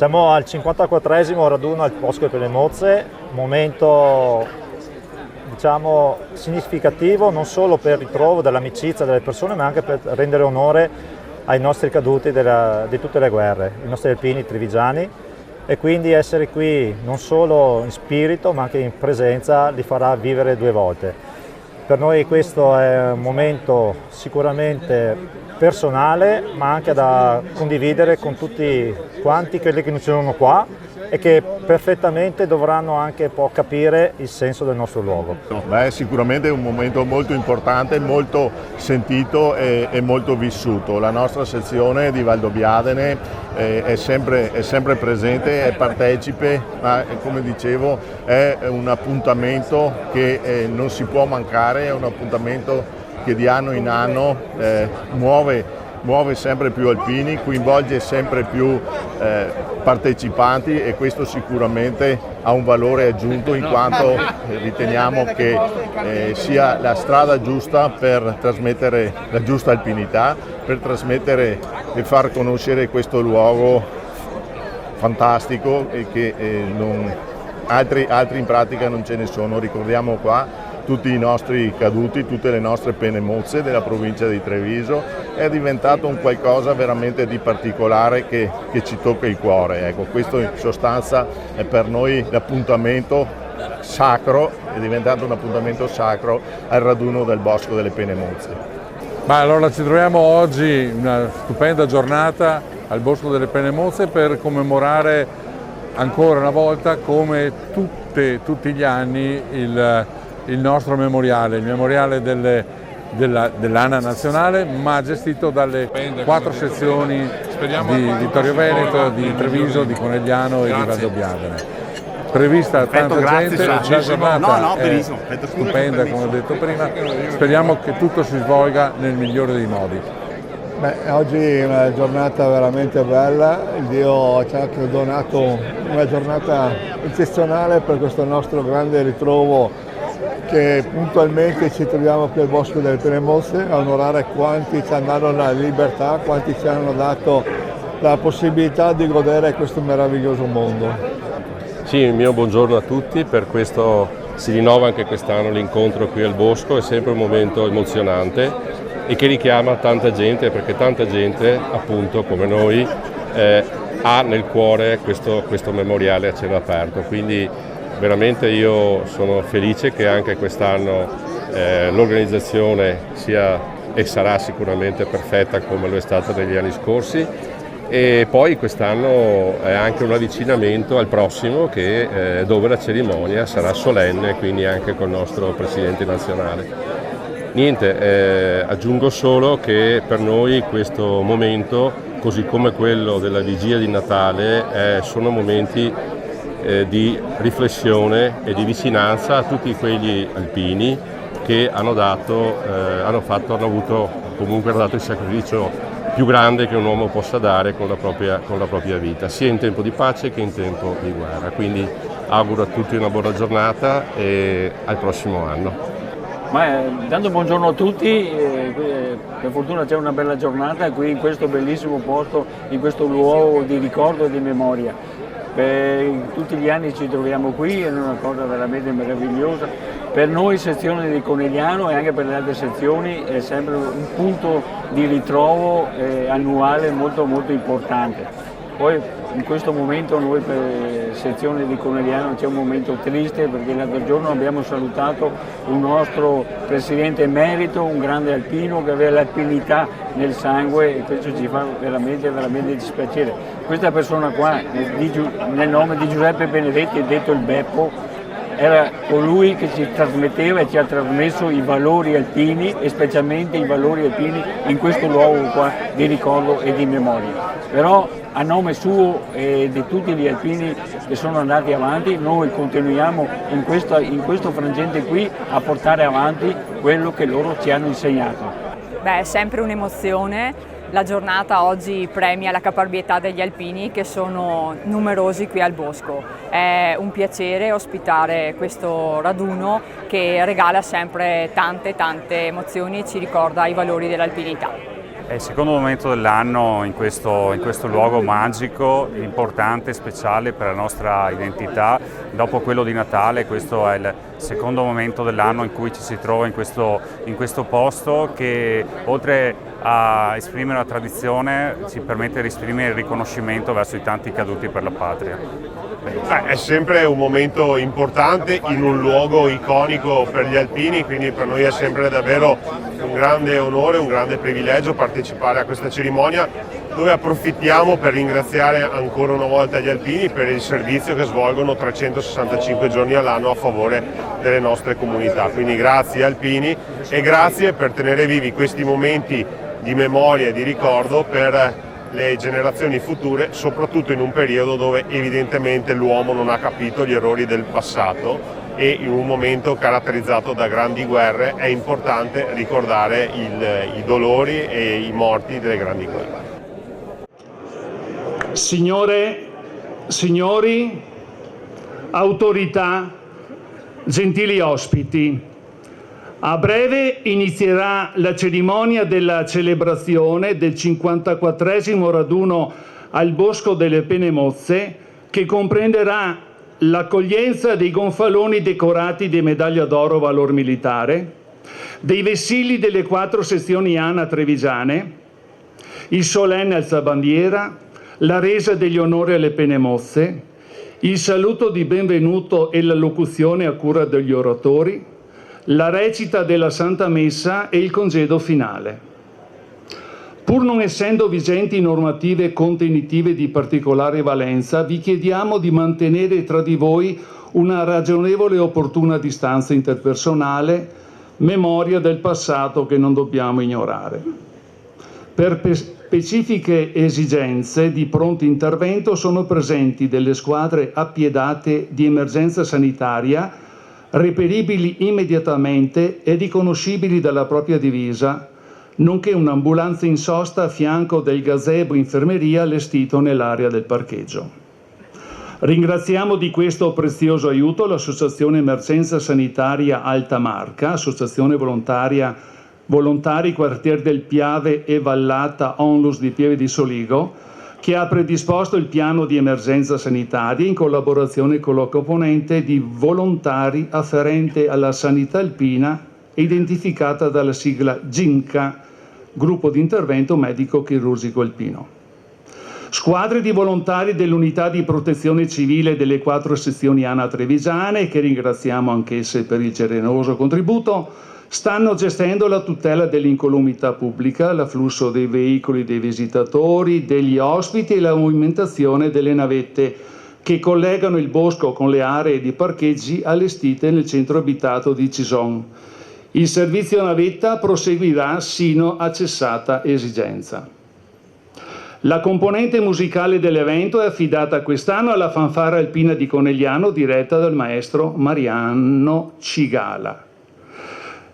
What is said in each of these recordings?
Siamo al 54esimo raduno al Bosco delle Penemozze, momento diciamo significativo non solo per il ritrovo dell'amicizia delle persone, ma anche per rendere onore ai nostri caduti di tutte le guerre, i nostri alpini trivigiani, e quindi essere qui non solo in spirito ma anche in presenza li farà vivere due volte. Per noi questo è un momento sicuramente personale, ma anche da condividere con tutti quanti quelli che non sono qua e che perfettamente dovranno anche un po' capire il senso del nostro luogo. Beh, sicuramente è un momento molto importante, molto sentito e molto vissuto. La nostra sezione di Valdobbiadene è sempre presente, è partecipe, ma come dicevo è un appuntamento che non si può mancare, è un appuntamento che di anno in anno muove sempre più alpini, coinvolge sempre più partecipanti, e questo sicuramente ha un valore aggiunto, in quanto riteniamo che sia la strada giusta per trasmettere la giusta alpinità, per trasmettere e far conoscere questo luogo fantastico e che altri in pratica non ce ne sono. Ricordiamo qua tutti i nostri caduti, tutte le nostre penemozze della provincia di Treviso. È diventato un qualcosa veramente di particolare che ci tocca il cuore. Ecco, questo in sostanza è per noi l'appuntamento sacro, è diventato un appuntamento sacro al raduno del Bosco delle Penemozze. Ma allora ci troviamo oggi in una stupenda giornata al Bosco delle Penemozze per commemorare ancora una volta, come tutti gli anni, il nostro memoriale, il memoriale dell'ANA nazionale, ma gestito dalle 4 sezioni di Vittorio Veneto, di Treviso, di Conegliano e di Valdobbiadene. Prevista tanta gente, la giornata è stupenda, come ho detto prima, speriamo che tutto si svolga nel migliore dei modi. Beh, oggi è una giornata veramente bella, il Dio ci ha anche donato una giornata eccezionale per questo nostro grande ritrovo, che puntualmente ci troviamo qui al Bosco delle Penemozze a onorare quanti ci hanno dato la libertà, quanti ci hanno dato la possibilità di godere questo meraviglioso mondo. Sì, il mio buongiorno a tutti. Per questo si rinnova anche quest'anno l'incontro qui al Bosco, è sempre un momento emozionante e che richiama tanta gente, perché tanta gente, appunto come noi, ha nel cuore questo memoriale a cielo aperto. Quindi veramente io sono felice che anche quest'anno l'organizzazione sia e sarà sicuramente perfetta come lo è stata negli anni scorsi, e poi quest'anno è anche un avvicinamento al prossimo dove la cerimonia sarà solenne, quindi anche col nostro Presidente nazionale. Niente, aggiungo solo che per noi questo momento, così come quello della vigilia di Natale, sono momenti di riflessione e di vicinanza a tutti quegli alpini che hanno dato il sacrificio più grande che un uomo possa dare con la propria vita, sia in tempo di pace che in tempo di guerra. Quindi auguro a tutti una buona giornata e al prossimo anno. Dando buongiorno a tutti, per fortuna c'è una bella giornata qui in questo bellissimo posto, in questo luogo di ricordo e di memoria. Tutti gli anni ci troviamo qui, è una cosa veramente meravigliosa. Per noi sezione di Conegliano e anche per le altre sezioni è sempre un punto di ritrovo annuale molto molto importante. Poi in questo momento noi per sezione di Conegliano c'è un momento triste, perché l'altro giorno abbiamo salutato un nostro presidente emerito, un grande alpino che aveva l'alpinità nel sangue, e questo ci fa veramente dispiacere. Questa persona qua, nel nome di Giuseppe Benedetti, detto il Beppo, era colui che ci trasmetteva e ci ha trasmesso i valori alpini, e specialmente i valori alpini in questo luogo qua di ricordo e di memoria. Però a nome suo e di tutti gli alpini che sono andati avanti, noi continuiamo in questo frangente qui a portare avanti quello che loro ci hanno insegnato. Beh, è sempre un'emozione. La giornata oggi premia la caparbietà degli alpini, che sono numerosi qui al Bosco. È un piacere ospitare questo raduno che regala sempre tante emozioni e ci ricorda i valori dell'alpinità. È il secondo momento dell'anno in questo luogo magico, importante, speciale per la nostra identità. Dopo quello di Natale, questo è il secondo momento dell'anno in cui ci si trova in questo posto che, oltre a esprimere la tradizione, ci permette di esprimere il riconoscimento verso i tanti caduti per la patria. È sempre un momento importante in un luogo iconico per gli alpini, quindi per noi è sempre davvero un grande onore, un grande privilegio partecipare a questa cerimonia, dove approfittiamo per ringraziare ancora una volta gli alpini per il servizio che svolgono 365 giorni all'anno a favore delle nostre comunità. Quindi grazie alpini e grazie per tenere vivi questi momenti di memoria e di ricordo per le generazioni future, soprattutto in un periodo dove evidentemente l'uomo non ha capito gli errori del passato e in un momento caratterizzato da grandi guerre è importante ricordare i dolori e i morti delle grandi guerre. Signore, signori, autorità, gentili ospiti, a breve inizierà la cerimonia della celebrazione del 54° raduno al Bosco delle Penemozze, che comprenderà l'accoglienza dei gonfaloni decorati di medaglia d'oro valor militare, dei vessilli delle 4 sezioni ANA trevigiane, il solenne alzabandiera, la resa degli onori alle Penemozze, il saluto di benvenuto e la locuzione a cura degli oratori, la recita della Santa Messa e il congedo finale. Pur non essendo vigenti normative contenitive di particolare valenza, vi chiediamo di mantenere tra di voi una ragionevole e opportuna distanza interpersonale, memoria del passato che non dobbiamo ignorare. Per specifiche esigenze di pronto intervento sono presenti delle squadre appiedate di emergenza sanitaria, reperibili immediatamente e riconoscibili dalla propria divisa, nonché un'ambulanza in sosta a fianco del gazebo infermeria allestito nell'area del parcheggio. Ringraziamo di questo prezioso aiuto l'Associazione Emergenza Sanitaria Alta Marca, Associazione Volontari Quartier del Piave e Vallata Onlus di Pieve di Soligo, che ha predisposto il piano di emergenza sanitaria in collaborazione con la componente di volontari afferente alla sanità alpina, identificata dalla sigla GINCA, Gruppo di Intervento Medico Chirurgico Alpino. Squadre di volontari dell'Unità di Protezione Civile delle 4 sezioni ANA trevigiane, che ringraziamo anch'esse per il generoso contributo, stanno gestendo la tutela dell'incolumità pubblica, l'afflusso dei veicoli dei visitatori, degli ospiti e la movimentazione delle navette che collegano il bosco con le aree di parcheggi allestite nel centro abitato di Cison. Il servizio navetta proseguirà sino a cessata esigenza. La componente musicale dell'evento è affidata quest'anno alla fanfara alpina di Conegliano, diretta dal maestro Mariano Cigala.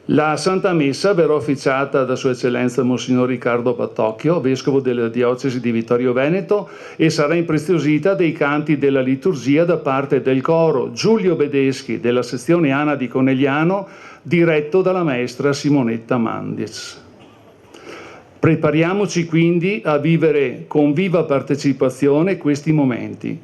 La Santa Messa verrà officiata da Sua Eccellenza Monsignor Riccardo Pattocchio, Vescovo della Diocesi di Vittorio Veneto, e sarà impreziosita dei canti della liturgia da parte del coro Giulio Bedeschi della sezione ANA di Conegliano, diretto dalla maestra Simonetta Mandiz. Prepariamoci quindi a vivere con viva partecipazione questi momenti,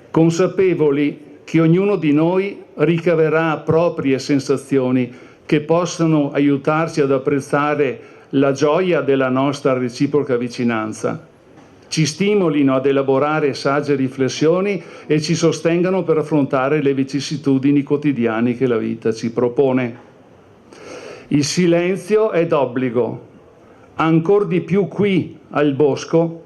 consapevoli che ognuno di noi ricaverà proprie sensazioni che possano aiutarci ad apprezzare la gioia della nostra reciproca vicinanza, ci stimolino ad elaborare sagge riflessioni e ci sostengano per affrontare le vicissitudini quotidiane che la vita ci propone. Il silenzio è d'obbligo, ancor di più qui al Bosco,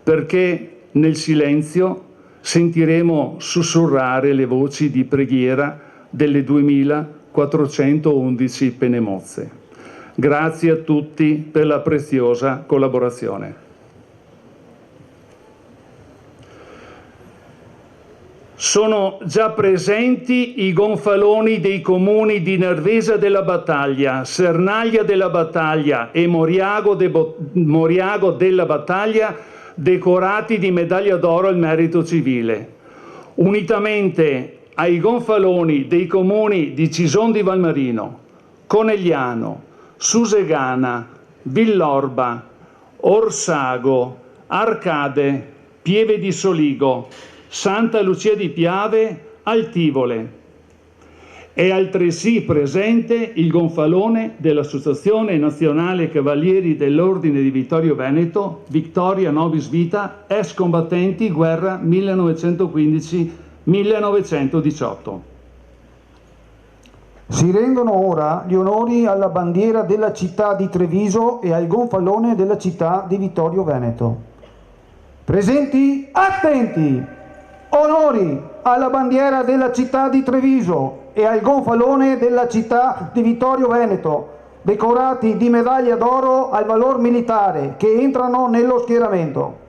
perché nel silenzio sentiremo sussurrare le voci di preghiera delle 2411 Penemozze. Grazie a tutti per la preziosa collaborazione. Sono già presenti i gonfaloni dei comuni di Nervesa della Battaglia, Sernaglia della Battaglia e Moriago della Battaglia, decorati di medaglia d'oro al merito civile. Unitamente ai gonfaloni dei comuni di Cison di Valmarino, Conegliano, Susegana, Villorba, Orsago, Arcade, Pieve di Soligo, Santa Lucia di Piave, Altivole. È altresì presente il gonfalone dell'Associazione Nazionale Cavalieri dell'Ordine di Vittorio Veneto, Victoria Nobis Vita, ex combattenti guerra 1915-1918. Si rendono ora gli onori alla bandiera della città di Treviso e al gonfalone della città di Vittorio Veneto. Presenti, attenti! Onori alla bandiera della città di Treviso e al gonfalone della città di Vittorio Veneto, decorati di medaglia d'oro al valor militare, che entrano nello schieramento.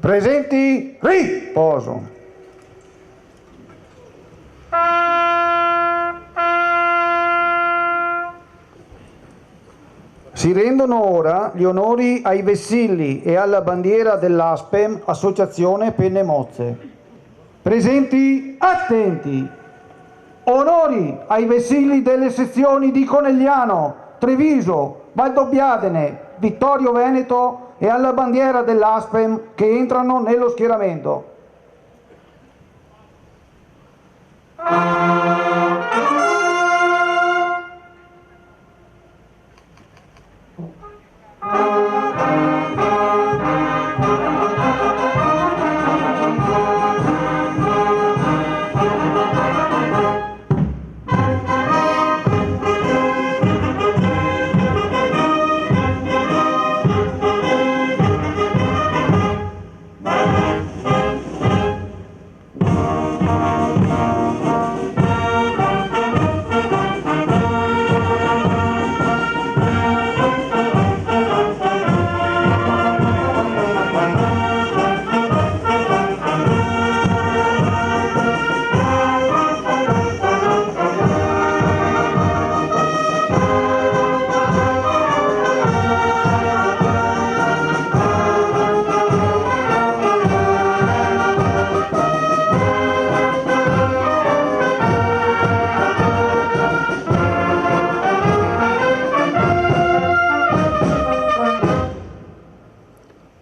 Presenti, riposo. Si rendono ora gli onori ai vessilli e alla bandiera dell'ASPEM, Associazione Penne Mozze. Presenti, attenti. Onori ai vessilli delle sezioni di Conegliano, Treviso, Valdobbiadene, Vittorio Veneto e alla bandiera dell'ASPEM, che entrano nello schieramento.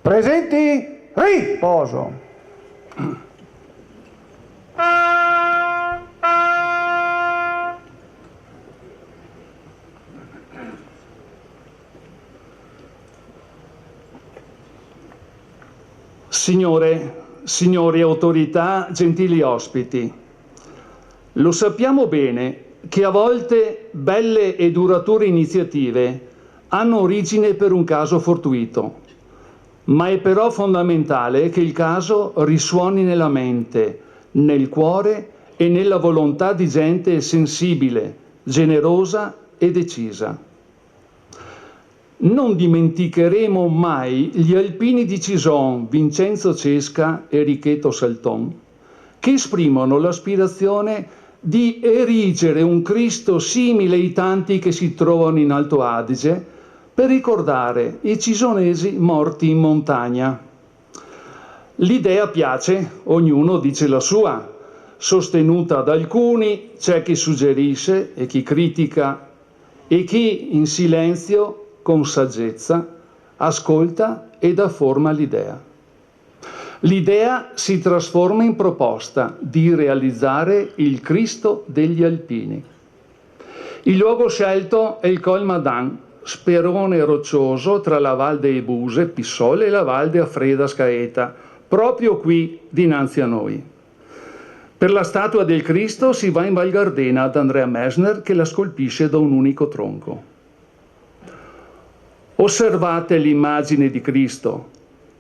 Presenti, riposo. Signore, signori autorità, gentili ospiti, lo sappiamo bene che a volte belle e durature iniziative hanno origine per un caso fortuito, ma è però fondamentale che il caso risuoni nella mente, nel cuore e nella volontà di gente sensibile, generosa e decisa. Non dimenticheremo mai gli alpini di Cison, Vincenzo Cesca e Richeto Salton, che esprimono l'aspirazione di erigere un Cristo simile ai tanti che si trovano in Alto Adige, per ricordare i cisonesi morti in montagna. L'idea piace, ognuno dice la sua, sostenuta da alcuni, c'è chi suggerisce e chi critica e chi in silenzio, con saggezza, ascolta e dà forma all'idea. L'idea si trasforma in proposta di realizzare il Cristo degli Alpini. Il luogo scelto è il Col Madan, sperone roccioso tra la Val dei Buse, Pissole, e la Val de Afreda Scaeta, proprio qui dinanzi a noi. Per la statua del Cristo si va in Val Gardena ad Andrea Messner che la scolpisce da un unico tronco. Osservate l'immagine di Cristo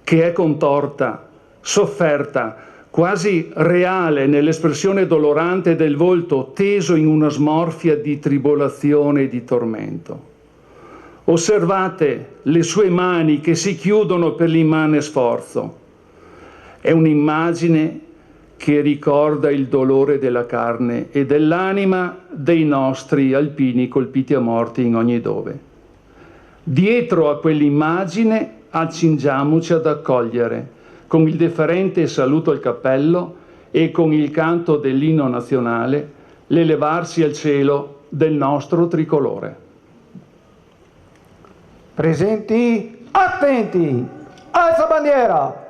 che è contorta, sofferta, quasi reale nell'espressione dolorante del volto teso in una smorfia di tribolazione e di tormento. Osservate le sue mani che si chiudono per l'immane sforzo. È un'immagine che ricorda il dolore della carne e dell'anima dei nostri alpini colpiti a morte in ogni dove. Dietro a quell'immagine accingiamoci ad accogliere, con il deferente saluto al cappello e con il canto dell'inno nazionale, l'elevarsi al cielo del nostro tricolore. Presenti, attenti, alza bandiera!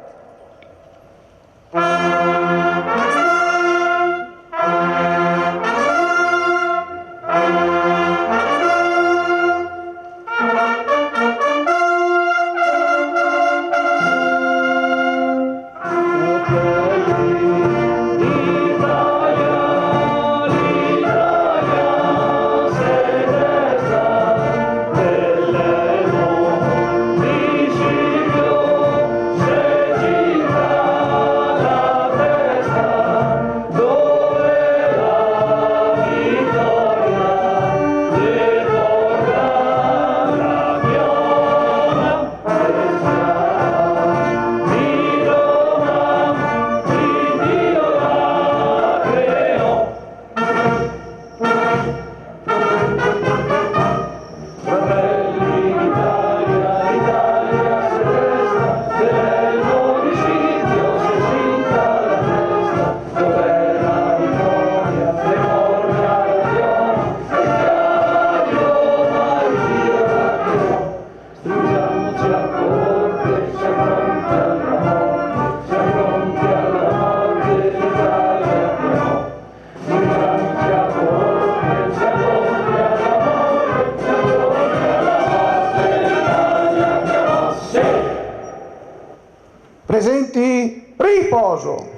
Presenti, riposo.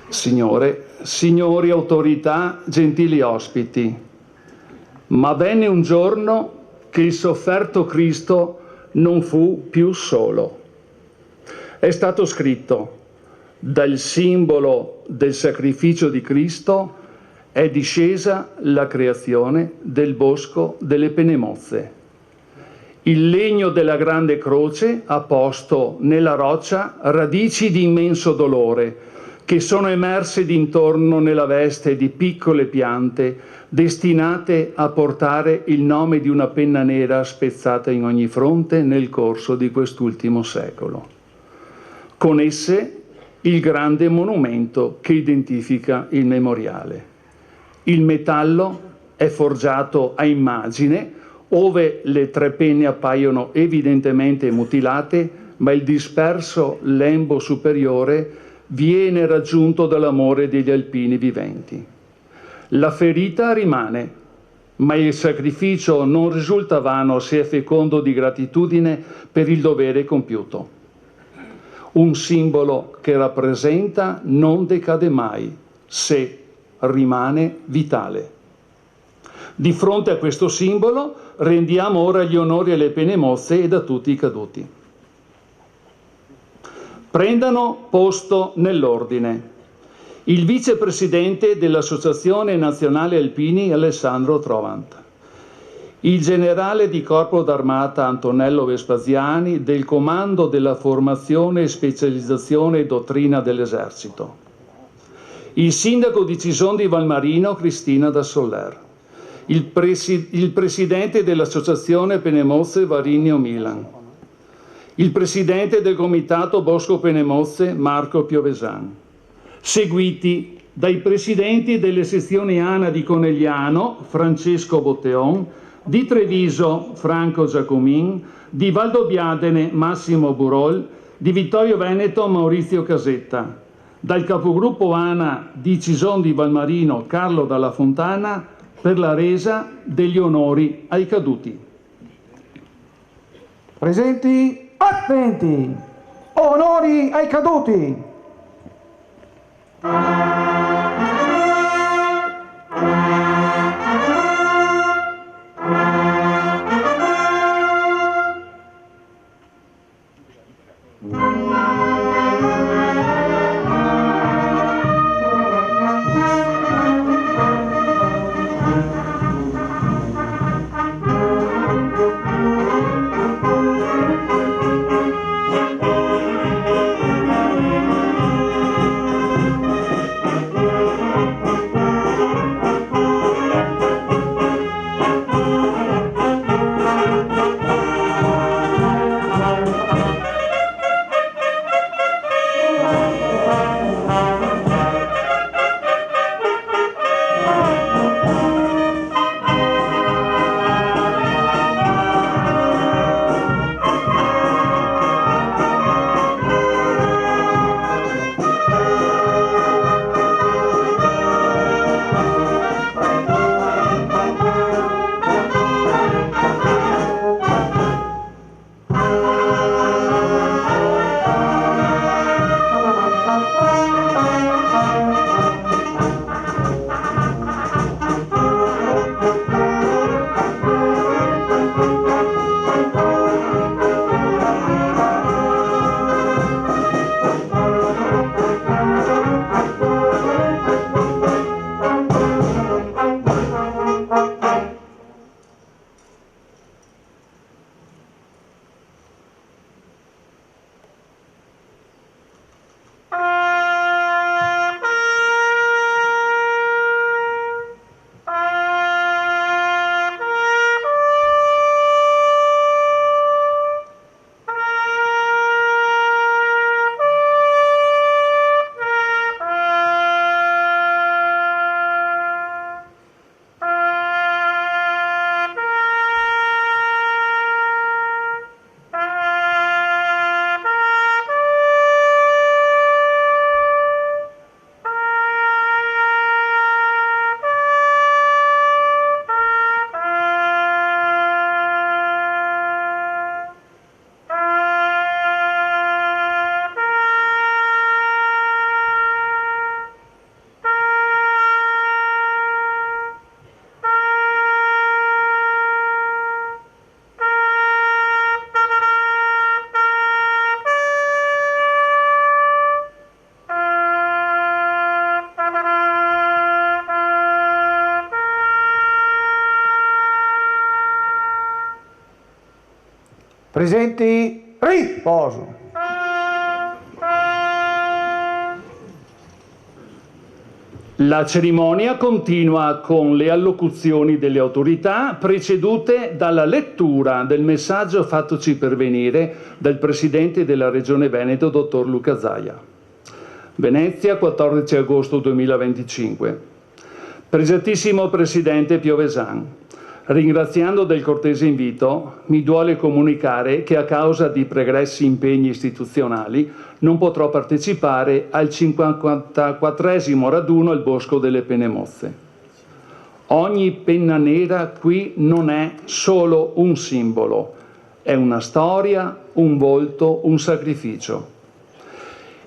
Signore, signori autorità, gentili ospiti, ma venne un giorno che il sofferto Cristo non fu più solo. È stato scritto: dal simbolo del sacrificio di Cristo è discesa la creazione del bosco delle Penemozze. Il legno della grande croce ha posto nella roccia radici di immenso dolore che sono emerse d'intorno nella veste di piccole piante destinate a portare il nome di una penna nera spezzata in ogni fronte nel corso di quest'ultimo secolo. Con esse il grande monumento che identifica il memoriale. Il metallo è forgiato a immagine, ove le tre penne appaiono evidentemente mutilate, ma il disperso lembo superiore viene raggiunto dall'amore degli alpini viventi. La ferita rimane, ma il sacrificio non risulta vano se è fecondo di gratitudine per il dovere compiuto. Un simbolo che rappresenta non decade mai, se rimane vitale. Di fronte a questo simbolo rendiamo ora gli onori alle Penemozze e a tutti i caduti. Prendano posto nell'ordine il vicepresidente dell'Associazione Nazionale Alpini Alessandro Trovant, il generale di Corpo d'Armata Antonello Vespasiani del Comando della Formazione, Specializzazione e Dottrina dell'Esercito, il sindaco di Cison di Valmarino Cristina da Soler, il presidente dell'associazione Penemozze Varinio Milan, il presidente del comitato Bosco Penemozze Marco Piovesan, seguiti dai presidenti delle sezioni ANA di Conegliano Francesco Botteon, di Treviso Franco Giacomin, di Valdobbiadene Massimo Burol, di Vittorio Veneto Maurizio Casetta, dal capogruppo ANA di Cison di Valmarino Carlo Dalla Fontana per la resa degli onori ai caduti. Presenti, attenti! Onori ai caduti! Presenti, riposo. La cerimonia continua con le allocuzioni delle autorità, precedute dalla lettura del messaggio fattoci pervenire dal Presidente della Regione Veneto, Dottor Luca Zaia. Venezia, 14 agosto 2025. Pregiatissimo Presidente Piovesan, ringraziando del cortese invito, mi duole comunicare che a causa di pregressi impegni istituzionali non potrò partecipare al 54esimo raduno al Bosco delle Penemozze. Ogni penna nera qui non è solo un simbolo, è una storia, un volto, un sacrificio.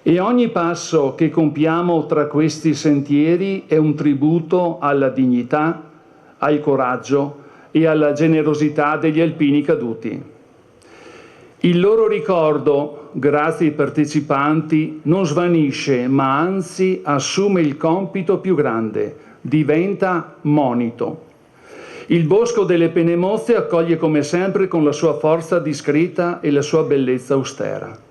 E ogni passo che compiamo tra questi sentieri è un tributo alla dignità, al coraggio e alla generosità degli alpini caduti. Il loro ricordo, grazie ai partecipanti, non svanisce, ma anzi assume il compito più grande, diventa monito. Il Bosco delle Penemozze accoglie come sempre con la sua forza discreta e la sua bellezza austera.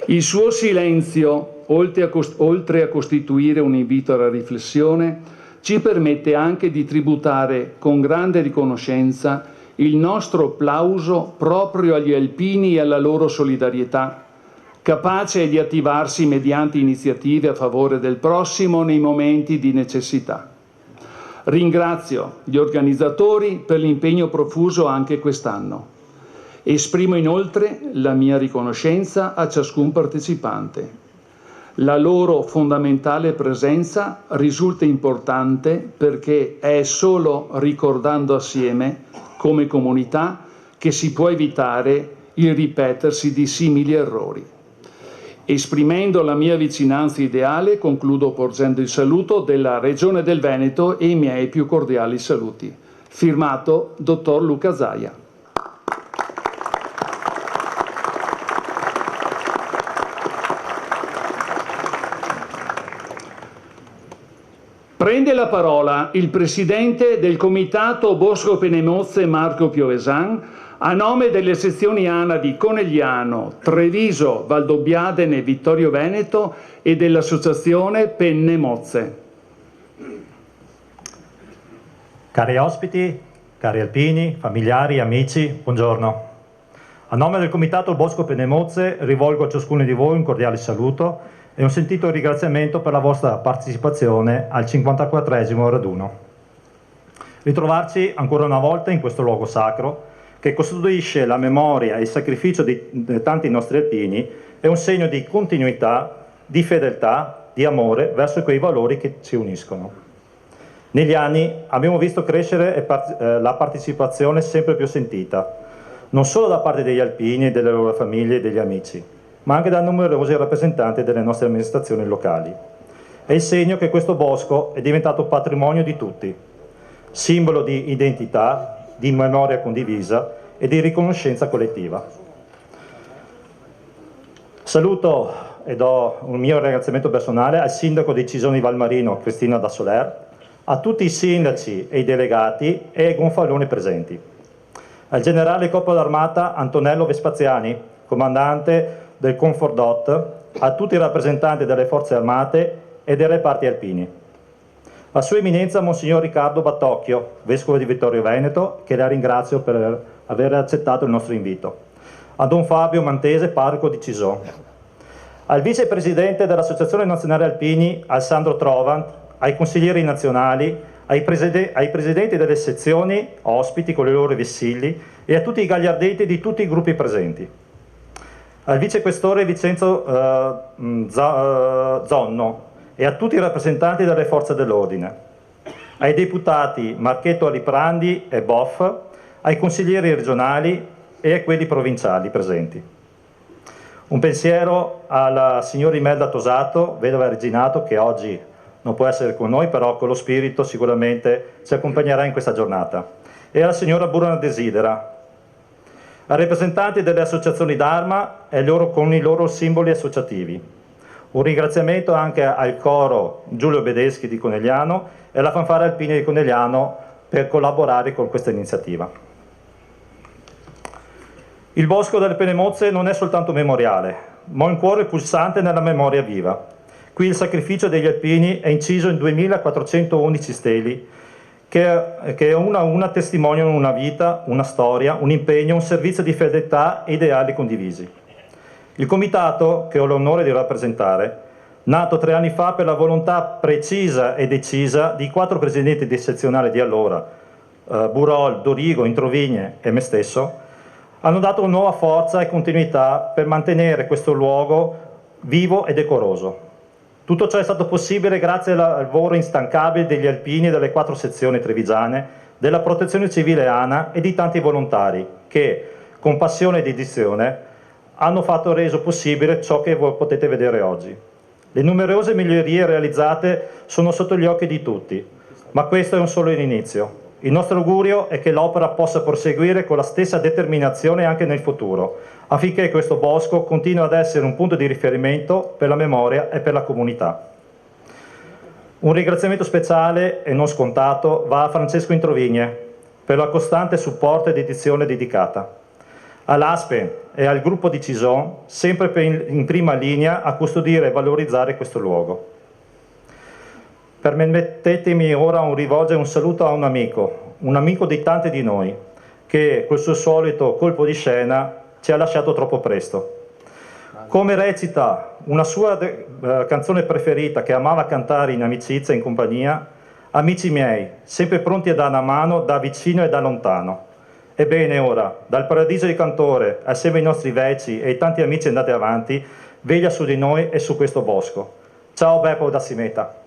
Il suo silenzio oltre a costituire un invito alla riflessione, ci permette anche di tributare con grande riconoscenza il nostro plauso proprio agli alpini e alla loro solidarietà, capace di attivarsi mediante iniziative a favore del prossimo nei momenti di necessità. Ringrazio gli organizzatori per l'impegno profuso anche quest'anno. Esprimo inoltre la mia riconoscenza a ciascun partecipante. La loro fondamentale presenza risulta importante perché è solo ricordando assieme, come comunità, che si può evitare il ripetersi di simili errori. Esprimendo la mia vicinanza ideale, concludo porgendo il saluto della Regione del Veneto e i miei più cordiali saluti. Firmato Dottor Luca Zaia. Prende la parola il Presidente del Comitato Bosco Penemozze Marco Piovesan a nome delle sezioni ANA di Conegliano, Treviso, Valdobbiadene, Vittorio Veneto e dell'Associazione Penne Mozze. Cari ospiti, cari alpini, familiari, amici, buongiorno. A nome del Comitato Bosco Penne Mozze rivolgo a ciascuno di voi un cordiale saluto e un sentito ringraziamento per la vostra partecipazione al 54esimo raduno. Ritrovarci ancora una volta in questo luogo sacro che costituisce la memoria e il sacrificio di tanti nostri alpini è un segno di continuità, di fedeltà, di amore verso quei valori che ci uniscono. Negli anni abbiamo visto crescere la partecipazione sempre più sentita, non solo da parte degli alpini e delle loro famiglie e degli amici, ma anche da numerosi rappresentanti delle nostre amministrazioni locali. È il segno che questo bosco è diventato patrimonio di tutti, simbolo di identità, di memoria condivisa e di riconoscenza collettiva. Saluto e do un mio ringraziamento personale al sindaco di Cisone Valmarino, Cristina da Soler, a tutti i sindaci e i delegati e ai gonfaloni presenti, al generale Corpo d'Armata Antonello Vespaziani, comandante del Confordot, a tutti i rappresentanti delle forze armate e dei reparti alpini. A Sua Eminenza Monsignor Riccardo Battocchio, Vescovo di Vittorio Veneto, che la ringrazio per aver accettato il nostro invito. A Don Fabio Mantese, parroco di Cisò. Al Vicepresidente dell'Associazione Nazionale Alpini, Alessandro Trovant, ai consiglieri nazionali, ai presidenti delle sezioni, ospiti con i loro vessilli e a tutti i gagliardetti di tutti i gruppi presenti. Al Vicequestore Vincenzo Zonno, e a tutti i rappresentanti delle forze dell'ordine, ai deputati Marchetto Aliprandi e Boff, ai consiglieri regionali e a quelli provinciali presenti. Un pensiero alla signora Imelda Tosato, vedova Reginato, che oggi non può essere con noi, però con lo spirito sicuramente ci accompagnerà in questa giornata, e alla signora Burana Desidera, ai rappresentanti delle associazioni d'Arma e con i loro simboli associativi. Un ringraziamento anche al coro Giulio Bedeschi di Conegliano e alla fanfara alpina di Conegliano per collaborare con questa iniziativa. Il Bosco delle Penne Mozze non è soltanto memoriale, ma un cuore pulsante nella memoria viva. Qui il sacrificio degli alpini è inciso in 2411 steli che una a una testimoniano una vita, una storia, un impegno, un servizio di fedeltà e ideali condivisi. Il comitato, che ho l'onore di rappresentare, nato 3 anni fa per la volontà precisa e decisa di 4 presidenti di sezionale di allora, Burol, Dorigo, Introvigne e me stesso, hanno dato nuova forza e continuità per mantenere questo luogo vivo e decoroso. Tutto ciò è stato possibile grazie al lavoro instancabile degli alpini delle 4 sezioni trevigiane, della Protezione Civile ANA e di tanti volontari che, con passione e dedizione, hanno reso possibile ciò che voi potete vedere oggi. Le numerose migliorie realizzate sono sotto gli occhi di tutti, ma questo è un solo inizio. Il nostro augurio è che l'opera possa proseguire con la stessa determinazione anche nel futuro, affinché questo bosco continui ad essere un punto di riferimento per la memoria e per la comunità. Un ringraziamento speciale e non scontato va a Francesco Introvigne per la costante supporto e dedizione dedicata. all'ASPE e al gruppo di Cison, sempre in prima linea a custodire e valorizzare questo luogo. Permettetemi ora rivolgere un saluto a un amico di tanti di noi, che col suo solito colpo di scena ci ha lasciato troppo presto. Come recita una sua canzone preferita che amava cantare in amicizia e in compagnia, amici miei, sempre pronti a dare una mano da vicino e da lontano. Ebbene ora, dal paradiso di Cantore, assieme ai nostri veci e ai tanti amici andati avanti, veglia su di noi e su questo bosco. Ciao Beppo da Simeta.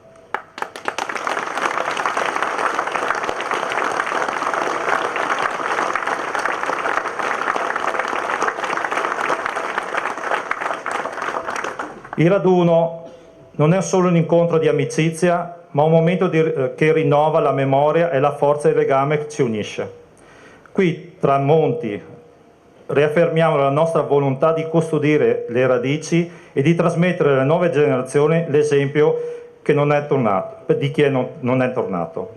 Il raduno non è solo un incontro di amicizia, ma un momento che rinnova la memoria e la forza del legame che ci unisce. Qui, tra monti, riaffermiamo la nostra volontà di custodire le radici e di trasmettere alle nuove generazioni l'esempio che non è tornato, di chi non è tornato.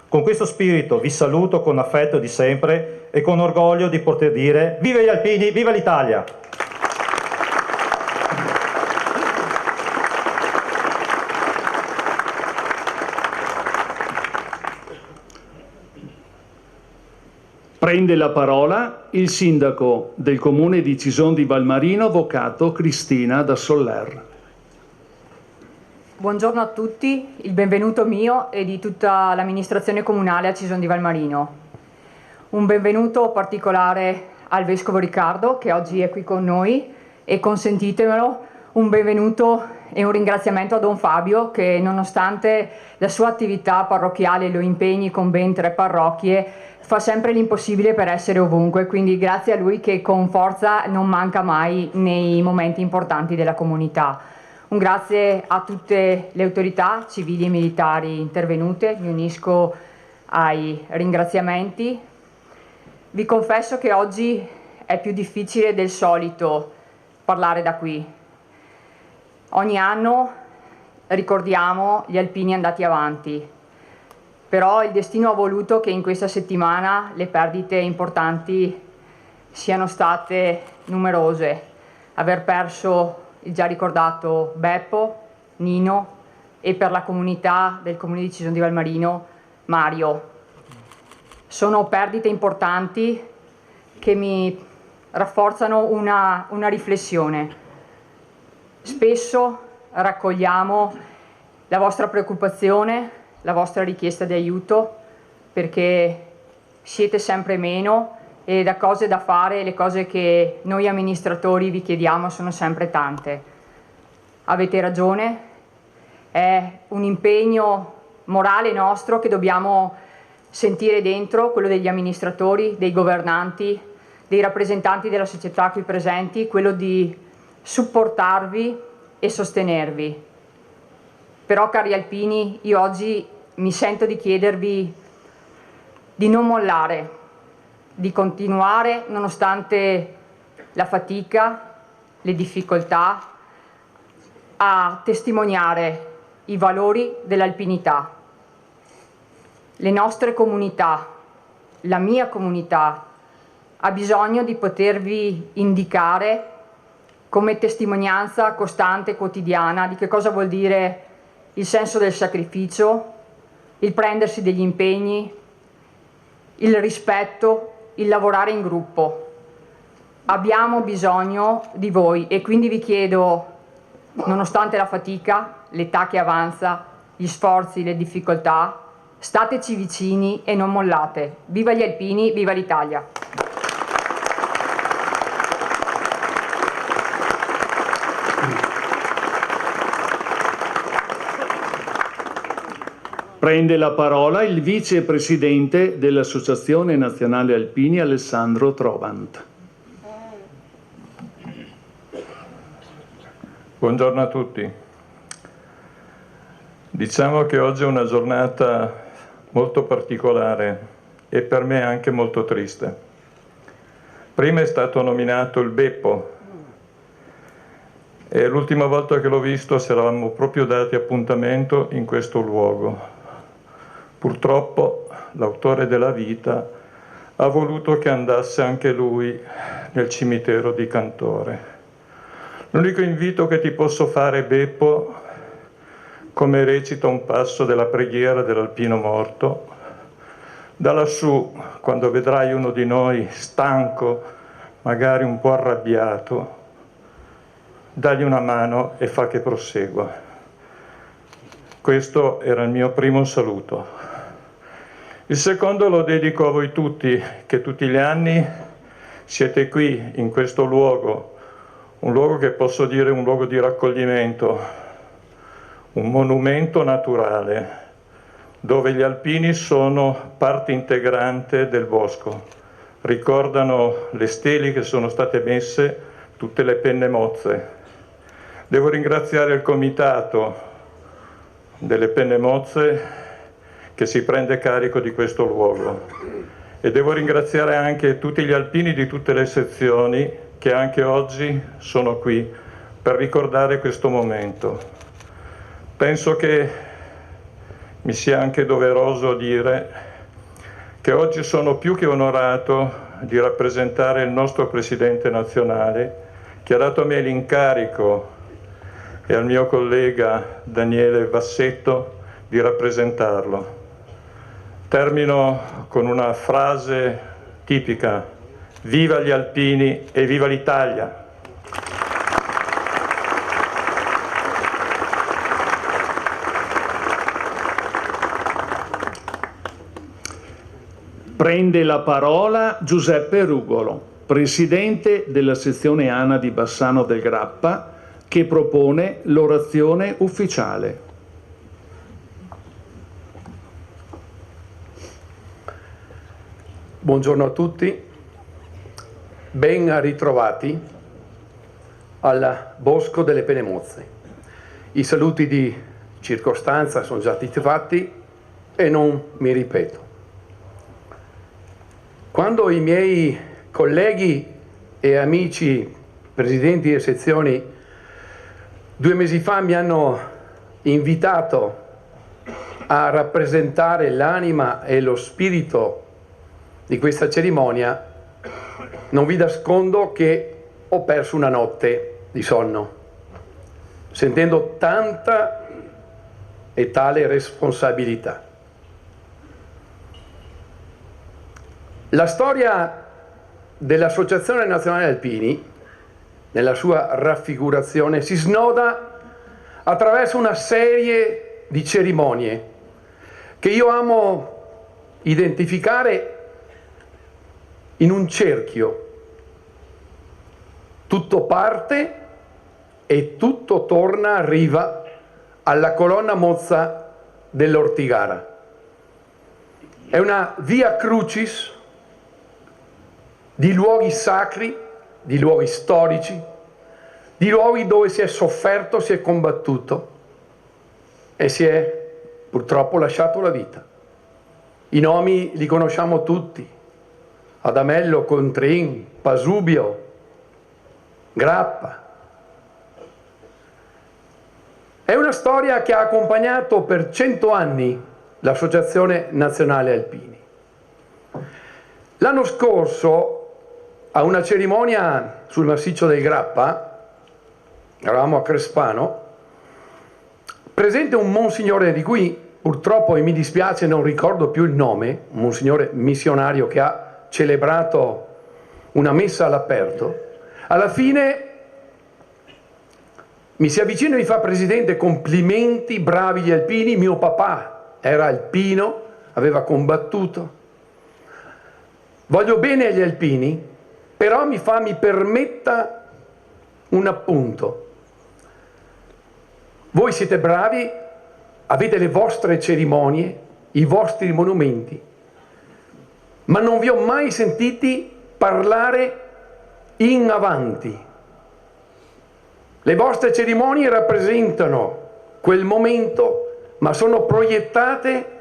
Con questo spirito vi saluto con affetto di sempre e con orgoglio di poter dire viva gli alpini, viva l'Italia! Prende la parola il sindaco del comune di Cison di Valmarino, avvocato Cristina da Soller. Buongiorno a tutti, il benvenuto mio e di tutta l'amministrazione comunale a Cison di Valmarino. Un benvenuto particolare al Vescovo Riccardo che oggi è qui con noi e consentitemelo un benvenuto e un ringraziamento a Don Fabio che nonostante la sua attività parrocchiale e lo impegni con ben 3 parrocchie fa sempre l'impossibile per essere ovunque, quindi grazie a lui che con forza non manca mai nei momenti importanti della comunità. Un grazie a tutte le autorità civili e militari intervenute, mi unisco ai ringraziamenti. Vi confesso che oggi è più difficile del solito parlare da qui. Ogni anno ricordiamo gli alpini andati avanti, però il destino ha voluto che in questa settimana le perdite importanti siano state numerose. Aver perso il già ricordato Beppo, Nino e per la comunità del comune di Cison di Valmarino, Mario. Sono perdite importanti che mi rafforzano una riflessione. Spesso raccogliamo la vostra preoccupazione, la vostra richiesta di aiuto, perché siete sempre meno e da cose da fare le cose che noi amministratori vi chiediamo sono sempre tante. Avete ragione, è un impegno morale nostro che dobbiamo sentire dentro, quello degli amministratori, dei governanti, dei rappresentanti della società qui presenti, quello di supportarvi e sostenervi. Però cari alpini, io oggi mi sento di chiedervi di non mollare, di continuare nonostante la fatica, le difficoltà, a testimoniare i valori dell'alpinità. Le nostre comunità, la mia comunità, ha bisogno di potervi indicare come testimonianza costante e quotidiana di che cosa vuol dire il senso del sacrificio, il prendersi degli impegni, il rispetto, il lavorare in gruppo. Abbiamo bisogno di voi e quindi vi chiedo, nonostante la fatica, l'età che avanza, gli sforzi, le difficoltà, stateci vicini e non mollate. Viva gli alpini, viva l'Italia! Prende la parola il vicepresidente dell'Associazione Nazionale Alpini, Alessandro Trovant. Buongiorno a tutti. Diciamo che oggi è una giornata molto particolare e per me anche molto triste. Prima è stato nominato il Beppo e l'ultima volta che l'ho visto ci eravamo proprio dati appuntamento in questo luogo. Purtroppo l'autore della vita ha voluto che andasse anche lui nel cimitero di Cantore. L'unico invito che ti posso fare, Beppo, come recita un passo della preghiera dell'Alpino morto, da lassù, quando vedrai uno di noi stanco, magari un po' arrabbiato, dagli una mano e fa che prosegua. Questo era il mio primo saluto. Il secondo lo dedico a voi tutti, che tutti gli anni siete qui, in questo luogo, un luogo che posso dire un luogo di raccoglimento, un monumento naturale, dove gli alpini sono parte integrante del bosco. Ricordano le steli che sono state messe, tutte le penne mozze. Devo ringraziare il comitato delle penne mozze che si prende carico di questo luogo e devo ringraziare anche tutti gli alpini di tutte le sezioni che anche oggi sono qui per ricordare questo momento. Penso che mi sia anche doveroso dire che oggi sono più che onorato di rappresentare il nostro Presidente nazionale, che ha dato a me l'incarico, e al mio collega Daniele Vassetto di rappresentarlo. Termino con una frase tipica: viva gli alpini e viva l'Italia! Prende la parola Giuseppe Rugolo, presidente della sezione ANA di Bassano del Grappa, che propone l'orazione ufficiale. Buongiorno a tutti, ben ritrovati al Bosco delle Penne Mozze. I saluti di circostanza sono già stati fatti e non mi ripeto. Quando i miei colleghi e amici presidenti di sezioni 2 mesi fa mi hanno invitato a rappresentare l'anima e lo spirito di questa cerimonia, non vi nascondo che ho perso una notte di sonno, sentendo tanta e tale responsabilità. La storia dell'Associazione Nazionale Alpini, nella sua raffigurazione, si snoda attraverso una serie di cerimonie che io amo identificare in un cerchio. Tutto parte e tutto torna a riva alla colonna mozza dell'Ortigara. È una via crucis di luoghi sacri, di luoghi storici, di luoghi dove si è sofferto, si è combattuto e si è purtroppo lasciato la vita. I nomi li conosciamo tutti: Adamello, Contrin, Pasubio, Grappa. È una storia che ha accompagnato per 100 anni l'Associazione Nazionale Alpini. L'anno scorso, a una cerimonia sul massiccio del Grappa, eravamo a Crespano, presente un monsignore di cui purtroppo, e mi dispiace, non ricordo più il nome, un monsignore missionario che ha celebrato una messa all'aperto. Alla fine mi si avvicina e mi fa: Presidente, complimenti, bravi gli alpini, mio papà era alpino, aveva combattuto, voglio bene agli alpini, però mi permetta un appunto. Voi siete bravi, avete le vostre cerimonie, i vostri monumenti, ma non vi ho mai sentiti parlare in avanti. Le vostre cerimonie rappresentano quel momento, ma sono proiettate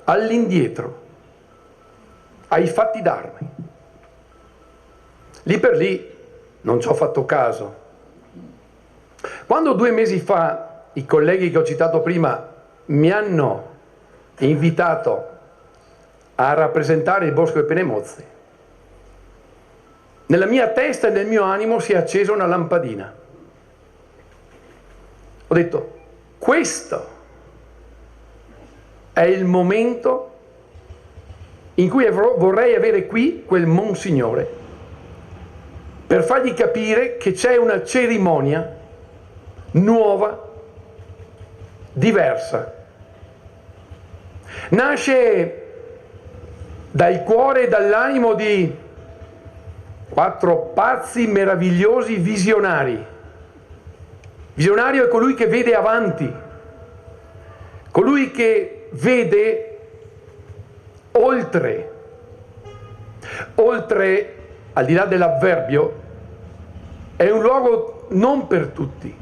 all'indietro, ai fatti d'armi. Lì per lì non ci ho fatto caso. Quando 2 mesi fa i colleghi che ho citato prima mi hanno invitato a rappresentare il Bosco delle Penne Mozze, nella mia testa e nel mio animo si è accesa una lampadina. Ho detto, questo è il momento in cui vorrei avere qui quel Monsignore per fargli capire che c'è una cerimonia nuova, diversa. Nasce dal cuore e dall'animo di 4 pazzi meravigliosi visionari. Visionario è colui che vede avanti, colui che vede oltre, al di là dell'avverbio, è un luogo non per tutti,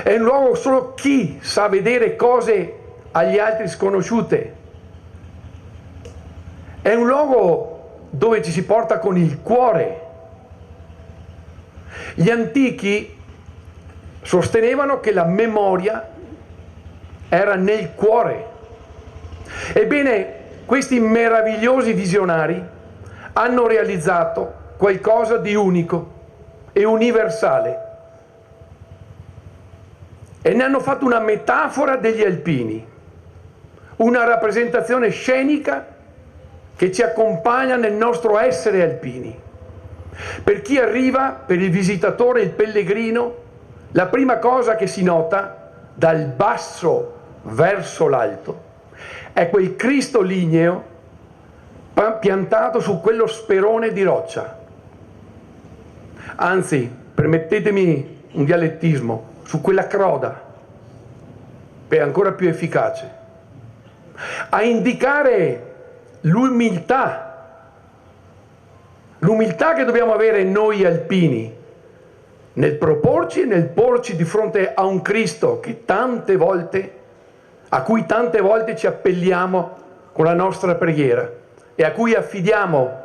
è un luogo solo chi sa vedere cose agli altri sconosciute, è un luogo dove ci si porta con il cuore. Gli antichi sostenevano che la memoria era nel cuore. Ebbene, questi meravigliosi visionari hanno realizzato qualcosa di unico e universale e ne hanno fatto una metafora degli alpini, una rappresentazione scenica che ci accompagna nel nostro essere alpini. Per chi arriva, per il visitatore, il pellegrino, la prima cosa che si nota dal basso verso l'alto è quel Cristo ligneo piantato su quello sperone di roccia. Anzi, permettetemi un dialettismo, su quella croda, che è ancora più efficace, a indicare l'umiltà che dobbiamo avere noi alpini nel proporci e nel porci di fronte a un Cristo che a cui tante volte ci appelliamo con la nostra preghiera e a cui affidiamo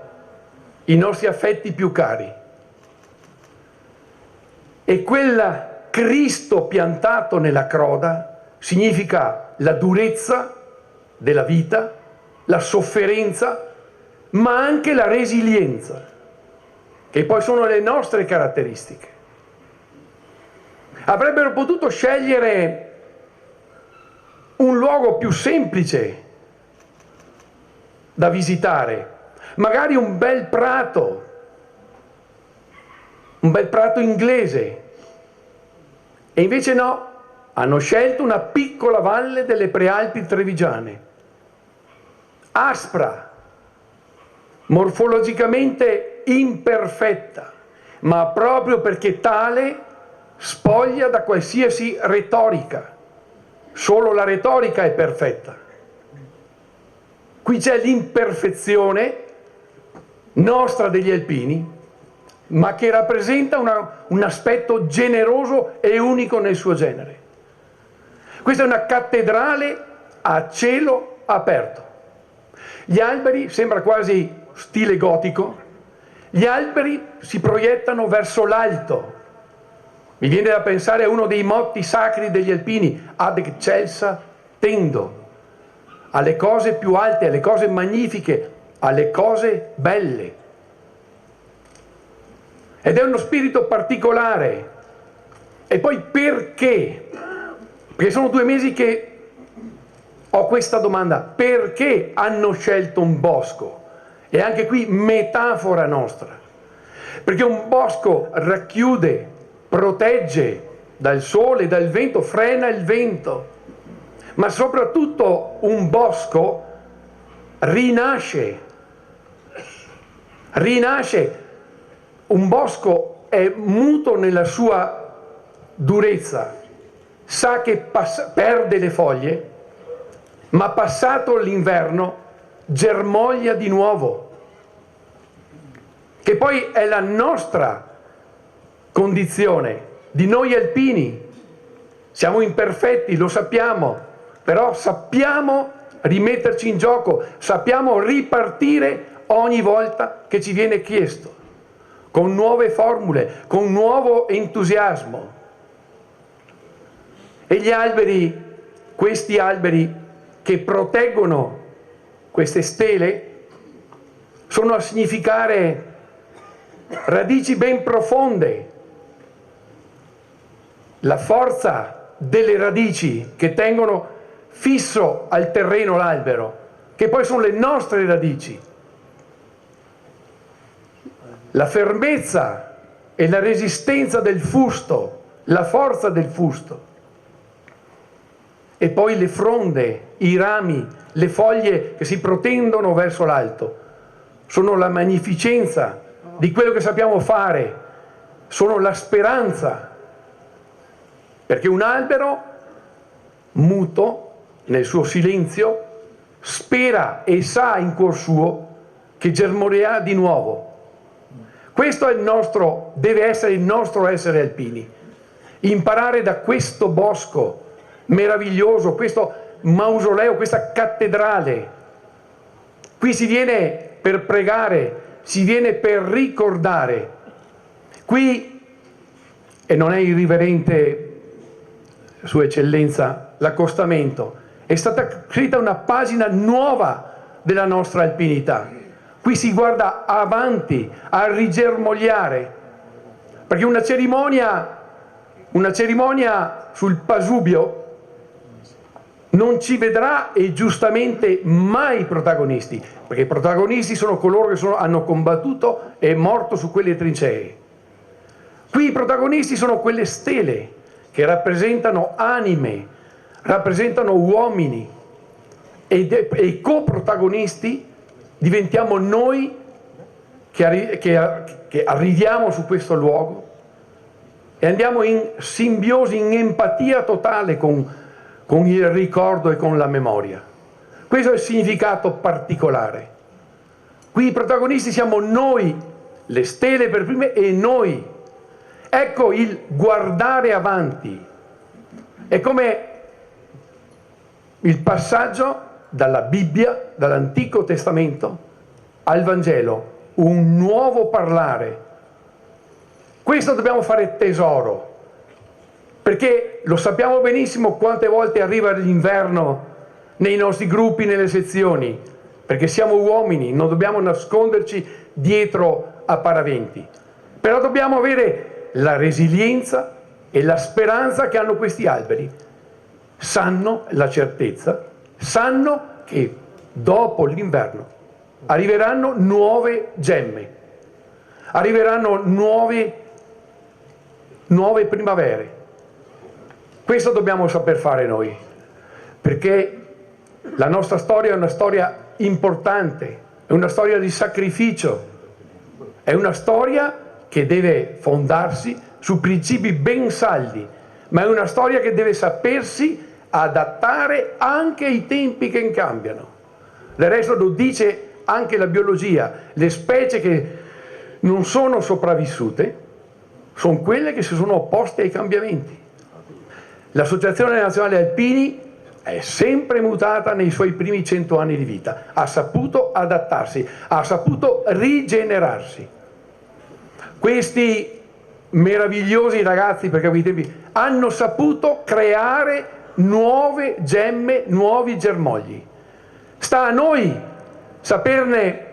i nostri affetti più cari. E quel Cristo piantato nella croda significa la durezza della vita, la sofferenza, ma anche la resilienza, che poi sono le nostre caratteristiche. Avrebbero potuto scegliere un luogo più semplice da visitare, magari un bel prato inglese, e invece no, hanno scelto una piccola valle delle Prealpi trevigiane, aspra, morfologicamente imperfetta, ma proprio perché tale spoglia da qualsiasi retorica. Solo la retorica è perfetta. Qui c'è l'imperfezione nostra degli alpini, ma che rappresenta un aspetto generoso e unico nel suo genere. Questa è una cattedrale a cielo aperto. Gli alberi, sembra quasi stile gotico, gli alberi si proiettano verso l'alto. Mi viene da pensare a uno dei motti sacri degli alpini, ad excelsa tendo, alle cose più alte, alle cose magnifiche, alle cose belle. Ed è uno spirito particolare. E poi perché? Perché sono 2 mesi che ho questa domanda: perché hanno scelto un bosco? E anche qui metafora nostra, perché un bosco racchiude, protegge dal sole, dal vento, frena il vento, ma soprattutto un bosco rinasce, un bosco è muto nella sua durezza, sa che perde le foglie, ma passato l'inverno germoglia di nuovo, che poi è la nostra condizione di noi alpini. Siamo imperfetti, lo sappiamo, però sappiamo rimetterci in gioco, sappiamo ripartire ogni volta che ci viene chiesto, con nuove formule, con nuovo entusiasmo. E gli alberi, questi alberi che proteggono queste stele, sono a significare radici ben profonde. La forza delle radici che tengono fisso al terreno l'albero, che poi sono le nostre radici. La fermezza e la resistenza del fusto, la forza del fusto. E poi le fronde, i rami, le foglie che si protendono verso l'alto. Sono la magnificenza di quello che sappiamo fare, sono la speranza. Perché un albero muto, nel suo silenzio, spera e sa in cuor suo che germolerà di nuovo. Questo è il nostro, deve essere il nostro essere alpini. Imparare da questo bosco meraviglioso, questo mausoleo, questa cattedrale. Qui si viene per pregare, si viene per ricordare. Qui, e non è irriverente Sua Eccellenza, l'accostamento, è stata scritta una pagina nuova della nostra alpinità. Qui si guarda avanti, a rigermogliare, perché una cerimonia sul Pasubio non ci vedrà, e giustamente, mai protagonisti, perché i protagonisti sono coloro che hanno combattuto e morto su quelle trincee. Qui i protagonisti sono quelle stele che rappresentano anime, rappresentano uomini, e i coprotagonisti diventiamo noi che arriviamo su questo luogo e andiamo in simbiosi, in empatia totale con il ricordo e con la memoria. Questo è il significato particolare. Qui i protagonisti siamo noi, le stelle per prime, e noi. Ecco il guardare avanti. È come il passaggio dalla Bibbia, dall'Antico Testamento al Vangelo, un nuovo parlare. Questo dobbiamo fare tesoro, perché lo sappiamo benissimo quante volte arriva l'inverno nei nostri gruppi, nelle sezioni, perché siamo uomini, non dobbiamo nasconderci dietro a paraventi, però dobbiamo avere la resilienza e la speranza che hanno questi alberi. Sanno la certezza, sanno che dopo l'inverno arriveranno nuove gemme, arriveranno nuove primavere. Questo dobbiamo saper fare noi, perché la nostra storia è una storia importante, è una storia di sacrificio, è una storia che deve fondarsi su principi ben saldi, ma è una storia che deve sapersi adattare anche ai tempi che cambiano. Del resto lo dice anche la biologia: le specie che non sono sopravvissute sono quelle che si sono opposte ai cambiamenti. L'Associazione Nazionale Alpini è sempre mutata nei suoi primi 100 anni di vita, ha saputo adattarsi, ha saputo rigenerarsi. Questi meravigliosi ragazzi, perché a quei tempi, hanno saputo creare nuove gemme, nuovi germogli. Sta a noi saperne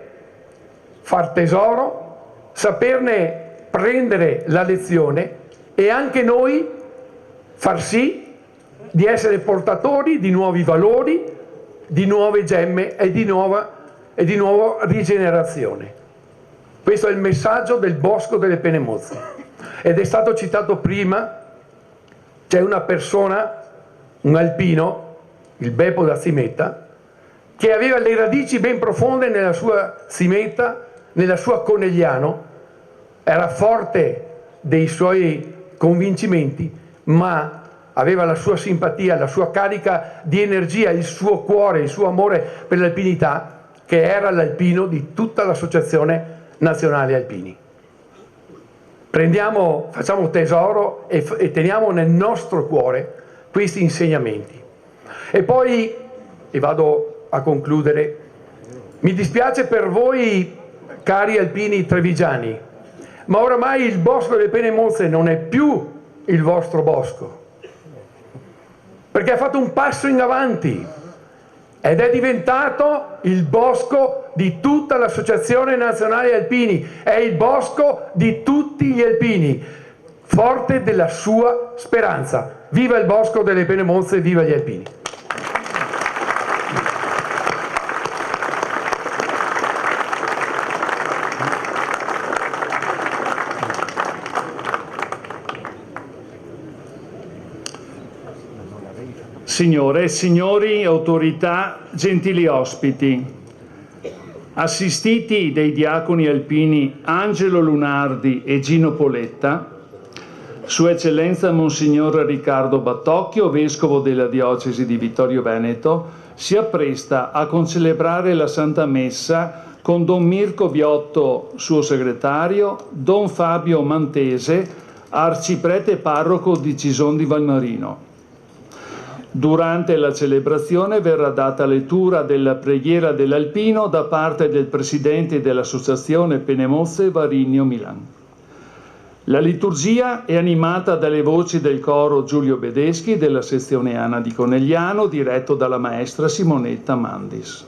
far tesoro, saperne prendere la lezione e anche noi far sì di essere portatori di nuovi valori, di nuove gemme e di nuova rigenerazione. Questo è il messaggio del Bosco delle Penemozze. Ed è stato citato prima, c'è una persona, un alpino, il Beppo da Zimetta, che aveva le radici ben profonde nella sua Zimetta, nella sua Conegliano, era forte dei suoi convincimenti, ma aveva la sua simpatia, la sua carica di energia, il suo cuore, il suo amore per l'alpinità, che era l'alpino di tutta l'Associazione Nazionale Alpini. Facciamo tesoro e teniamo nel nostro cuore questi insegnamenti. E poi, e vado a concludere, mi dispiace per voi, cari alpini trevigiani, ma oramai il Bosco delle Penemozze non è più il vostro bosco, perché ha fatto un passo in avanti ed è diventato il bosco di tutta l'Associazione Nazionale Alpini, è il bosco di tutti gli alpini, forte della sua speranza. Viva il Bosco delle Penemonze, viva gli alpini! Signore e signori, autorità, gentili ospiti, assistiti dai diaconi alpini Angelo Lunardi e Gino Poletta, Sua Eccellenza Monsignor Riccardo Battocchio, Vescovo della Diocesi di Vittorio Veneto, si appresta a concelebrare la Santa Messa con Don Mirko Biotto, suo segretario, Don Fabio Mantese, arciprete parroco di Cison di Valmarino. Durante la celebrazione verrà data lettura della preghiera dell'Alpino da parte del presidente dell'Associazione Penemonze Varignio Milan. La liturgia è animata dalle voci del coro Giulio Bedeschi della sezione Ana di Conegliano, diretto dalla maestra Simonetta Mandis.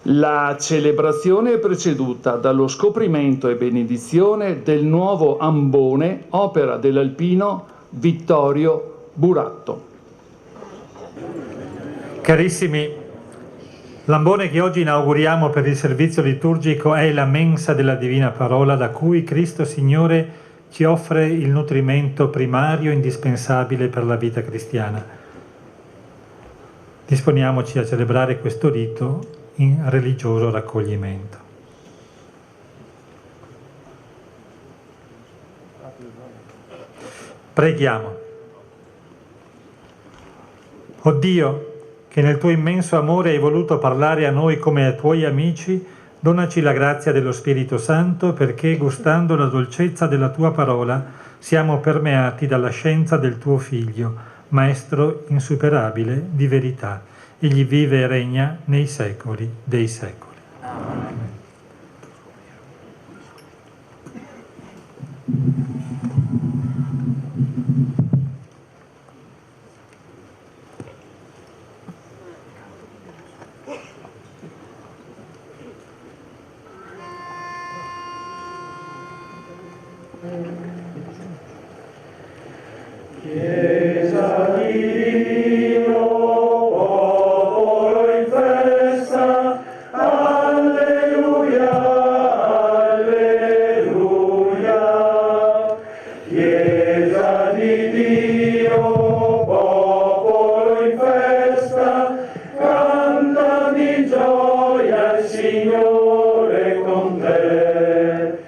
La celebrazione è preceduta dallo scoprimento e benedizione del nuovo ambone, opera dell'Alpino Vittorio Buratto. Carissimi, l'ambone che oggi inauguriamo per il servizio liturgico è la mensa della Divina Parola da cui Cristo Signore ci offre il nutrimento primario e indispensabile per la vita cristiana. Disponiamoci a celebrare questo rito in religioso raccoglimento. Preghiamo. O Dio, che nel tuo immenso amore hai voluto parlare a noi come ai tuoi amici, donaci la grazia dello Spirito Santo perché, gustando la dolcezza della tua parola, siamo permeati dalla scienza del tuo Figlio, Maestro insuperabile di verità. Egli vive e regna nei secoli dei secoli. Amen. Chiesa di Dio, popolo in festa, alleluia, alleluia. Chiesa di Dio, popolo in festa, canta di gioia il Signore con te.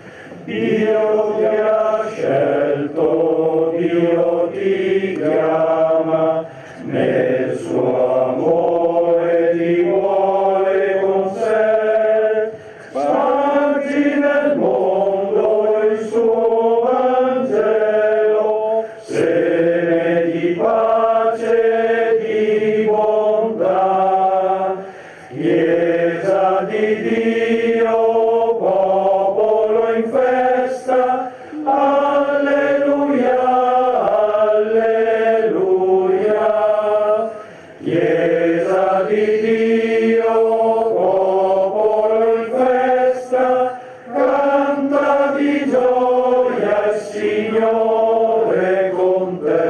Dio ti ha scelto, Dio ti chiama, nel suo amore ti vuole con sé. Spargi nel mondo il suo Vangelo, seme di pace e di bontà. Chiesa di Dio, popolo in festa, alleluia, alleluia. Chiesa di Dio, popolo in festa, canta di gioia il Signore con te.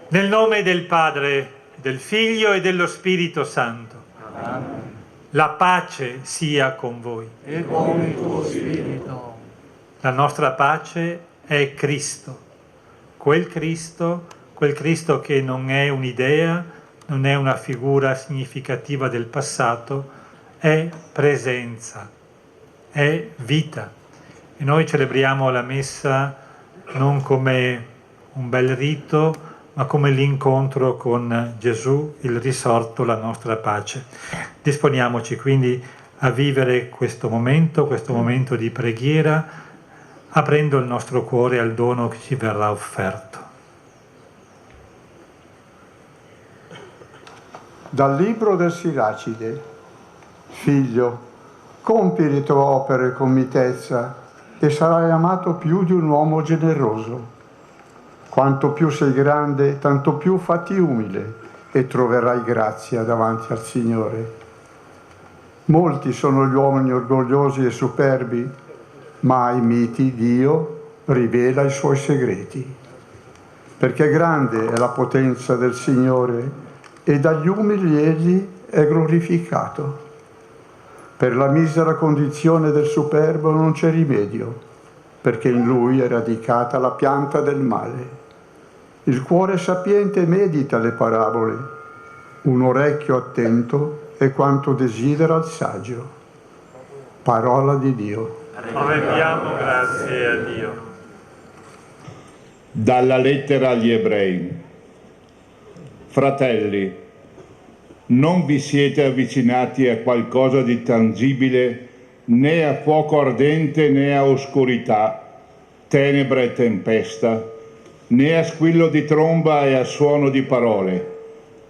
Nel nome del Padre, del Figlio e dello Spirito Santo. Amen. La pace sia con voi. E con il tuo spirito. La nostra pace è Cristo, quel Cristo che non è un'idea, non è una figura significativa del passato, è presenza, è vita. E noi celebriamo la messa non come un bel rito, ma come l'incontro con Gesù, il risorto, la nostra pace. Disponiamoci quindi a vivere questo momento di preghiera, aprendo il nostro cuore al dono che ci verrà offerto. Dal libro del Siracide. Figlio, compi le tue opere con mitezza e sarai amato più di un uomo generoso. Quanto più sei grande, tanto più fatti umile, e troverai grazia davanti al Signore. Molti sono gli uomini orgogliosi e superbi, ma ai miti Dio rivela i suoi segreti. Perché grande è la potenza del Signore e dagli umili egli è glorificato. Per la misera condizione del superbo non c'è rimedio, perché in lui è radicata la pianta del male. Il cuore sapiente medita le parabole, un orecchio attento è quanto desidera il saggio. Parola di Dio. Rendiamo grazie a Dio. Dalla lettera agli Ebrei. Fratelli, non vi siete avvicinati a qualcosa di tangibile, né a fuoco ardente né a oscurità, tenebra e tempesta, né a squillo di tromba e a suono di parole,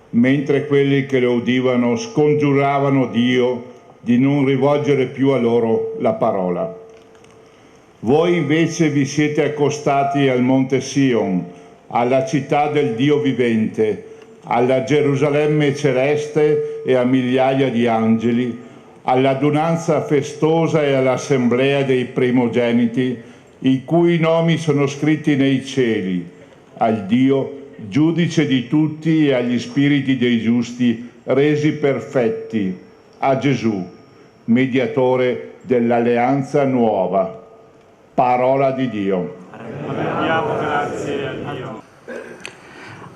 mentre quelli che lo udivano scongiuravano Dio di non rivolgere più a loro la parola. Voi invece vi siete accostati al monte Sion, alla città del Dio vivente, alla Gerusalemme celeste e a migliaia di angeli, all'adunanza festosa e all'assemblea dei primogeniti, i cui nomi sono scritti nei cieli, al Dio, giudice di tutti, e agli spiriti dei giusti resi perfetti, a Gesù, mediatore dell'alleanza nuova. Parola di Dio. Rendiamo grazie a Dio.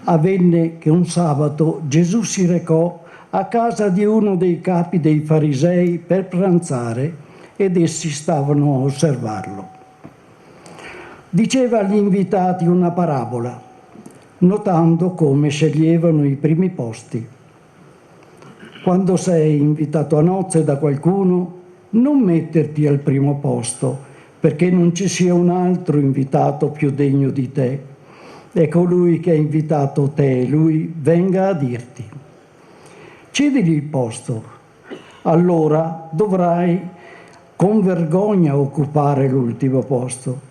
Avvenne che un sabato Gesù si recò a casa di uno dei capi dei farisei per pranzare ed essi stavano a osservarlo. Diceva agli invitati una parabola, notando come sceglievano i primi posti. Quando sei invitato a nozze da qualcuno, non metterti al primo posto, perché non ci sia un altro invitato più degno di te, e colui che ha invitato te e lui venga a dirti: cedili il posto, allora dovrai con vergogna occupare l'ultimo posto.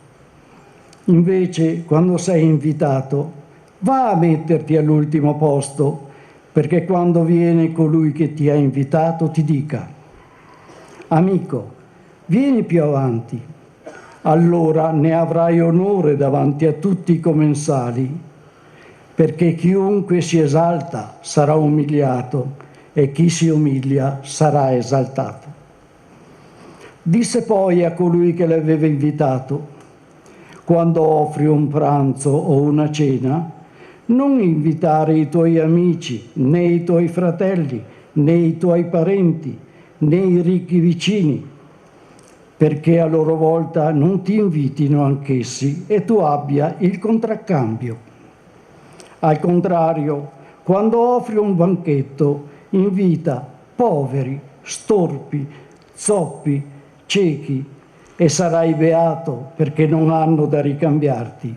Invece, quando sei invitato, va a metterti all'ultimo posto, perché quando viene colui che ti ha invitato ti dica: amico, vieni più avanti. Allora ne avrai onore davanti a tutti i commensali, perché chiunque si esalta sarà umiliato e chi si umilia sarà esaltato. Disse poi a colui che l'aveva invitato: quando offri un pranzo o una cena, non invitare i tuoi amici, né i tuoi fratelli, né i tuoi parenti, né i ricchi vicini, perché a loro volta non ti invitino anch'essi e tu abbia il contraccambio. Al contrario, quando offri un banchetto, invita poveri, storpi, zoppi, ciechi, e sarai beato perché non hanno da ricambiarti.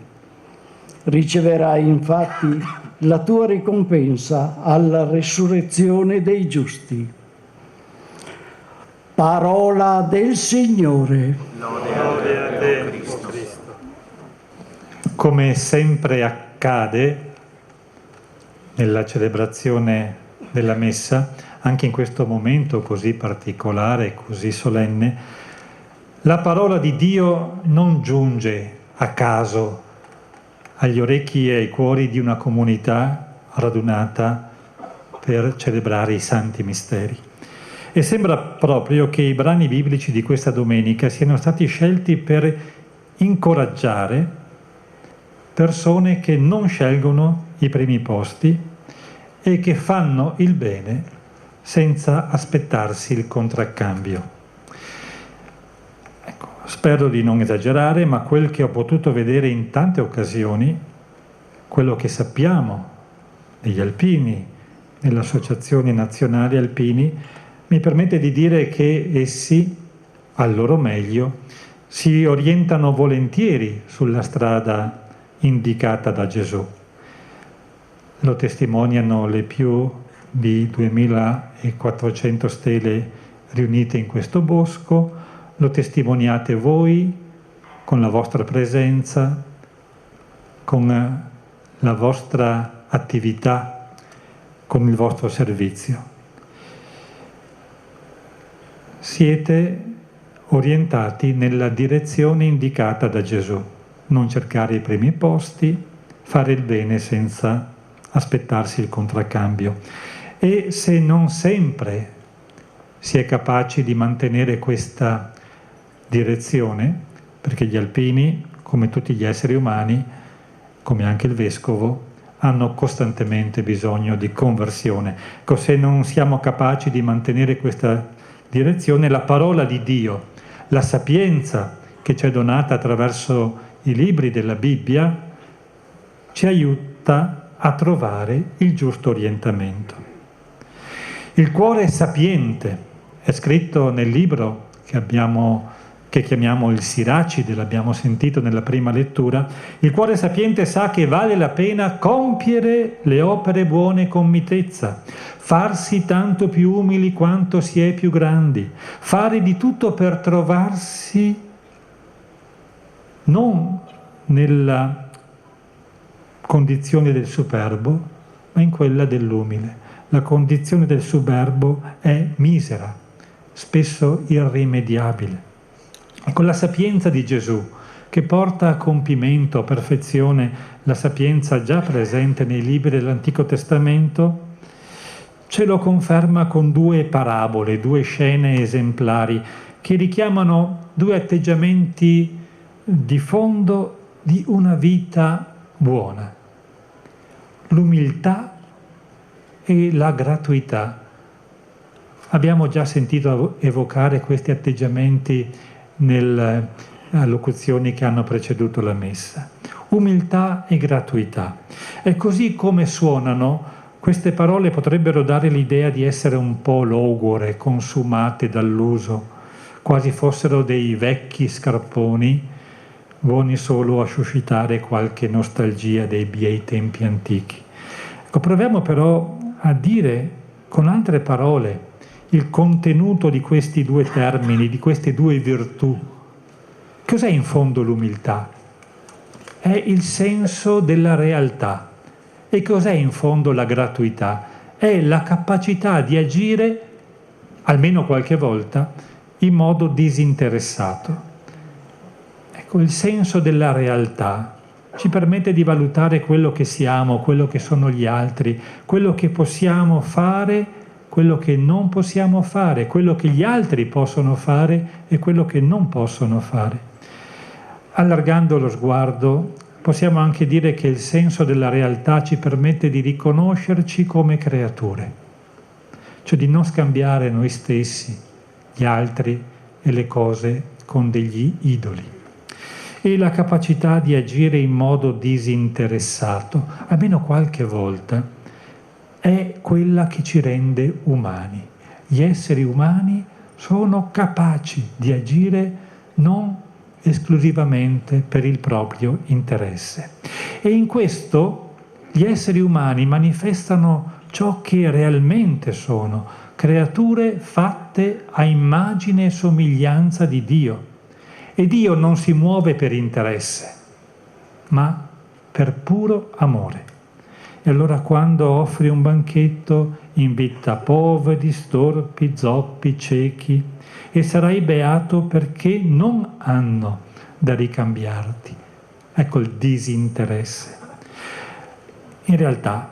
Riceverai infatti la tua ricompensa alla resurrezione dei giusti. Parola del Signore. Lode a te, Cristo. Come sempre accade nella celebrazione della Messa, anche in questo momento così particolare, così solenne, la parola di Dio non giunge a caso agli orecchi e ai cuori di una comunità radunata per celebrare i santi misteri. E sembra proprio che i brani biblici di questa domenica siano stati scelti per incoraggiare persone che non scelgono i primi posti e che fanno il bene senza aspettarsi il contraccambio. Ecco, spero di non esagerare, ma quel che ho potuto vedere in tante occasioni, quello che sappiamo degli alpini, nelle associazioni nazionali alpini, mi permette di dire che essi, al loro meglio, si orientano volentieri sulla strada indicata da Gesù. Lo testimoniano le più di 2400 stele riunite in questo bosco, lo testimoniate voi con la vostra presenza, con la vostra attività, con il vostro servizio. Siete orientati nella direzione indicata da Gesù, non cercare i primi posti, fare il bene senza aspettarsi il contraccambio. E se non sempre si è capaci di mantenere questa direzione, perché gli alpini, come tutti gli esseri umani, come anche il vescovo, hanno costantemente bisogno di conversione. Se non siamo capaci di mantenere questa direzione, la parola di Dio, la sapienza che ci è donata attraverso i libri della Bibbia, ci aiuta a trovare il giusto orientamento. Il cuore sapiente è scritto nel libro che chiamiamo il Siracide, l'abbiamo sentito nella prima lettura. Il cuore sapiente sa che vale la pena compiere le opere buone con mitezza, farsi tanto più umili quanto si è più grandi, fare di tutto per trovarsi non nella condizione del superbo, ma in quella dell'umile. La condizione del superbo è misera, spesso irrimediabile. E con la sapienza di Gesù, che porta a compimento, a perfezione, la sapienza già presente nei libri dell'Antico Testamento, ce lo conferma con 2 parabole, 2 scene esemplari, che richiamano 2 atteggiamenti di fondo di una vita buona: l'umiltà e la gratuità. Abbiamo già sentito evocare questi atteggiamenti nelle allocuzioni che hanno preceduto la messa. Umiltà e gratuità. E così come suonano, queste parole potrebbero dare l'idea di essere un po' logore, consumate dall'uso, quasi fossero dei vecchi scarponi, buoni solo a suscitare qualche nostalgia dei bei tempi antichi. Ecco, proviamo però a dire con altre parole il contenuto di questi 2 termini, di queste 2 virtù. Cos'è in fondo l'umiltà? È il senso della realtà. E cos'è in fondo la gratuità? È la capacità di agire, almeno qualche volta, in modo disinteressato. Ecco, il senso della realtà ci permette di valutare quello che siamo, quello che sono gli altri, quello che possiamo fare, quello che non possiamo fare, quello che gli altri possono fare e quello che non possono fare. Allargando lo sguardo, possiamo anche dire che il senso della realtà ci permette di riconoscerci come creature, cioè di non scambiare noi stessi, gli altri e le cose con degli idoli. E la capacità di agire in modo disinteressato, almeno qualche volta, è quella che ci rende umani. Gli esseri umani sono capaci di agire non esclusivamente per il proprio interesse. E in questo gli esseri umani manifestano ciò che realmente sono, creature fatte a immagine e somiglianza di Dio. E Dio non si muove per interesse, ma per puro amore. E allora quando offri un banchetto invita poveri, storpi, zoppi, ciechi, e sarai beato perché non hanno da ricambiarti. Ecco il disinteresse. In realtà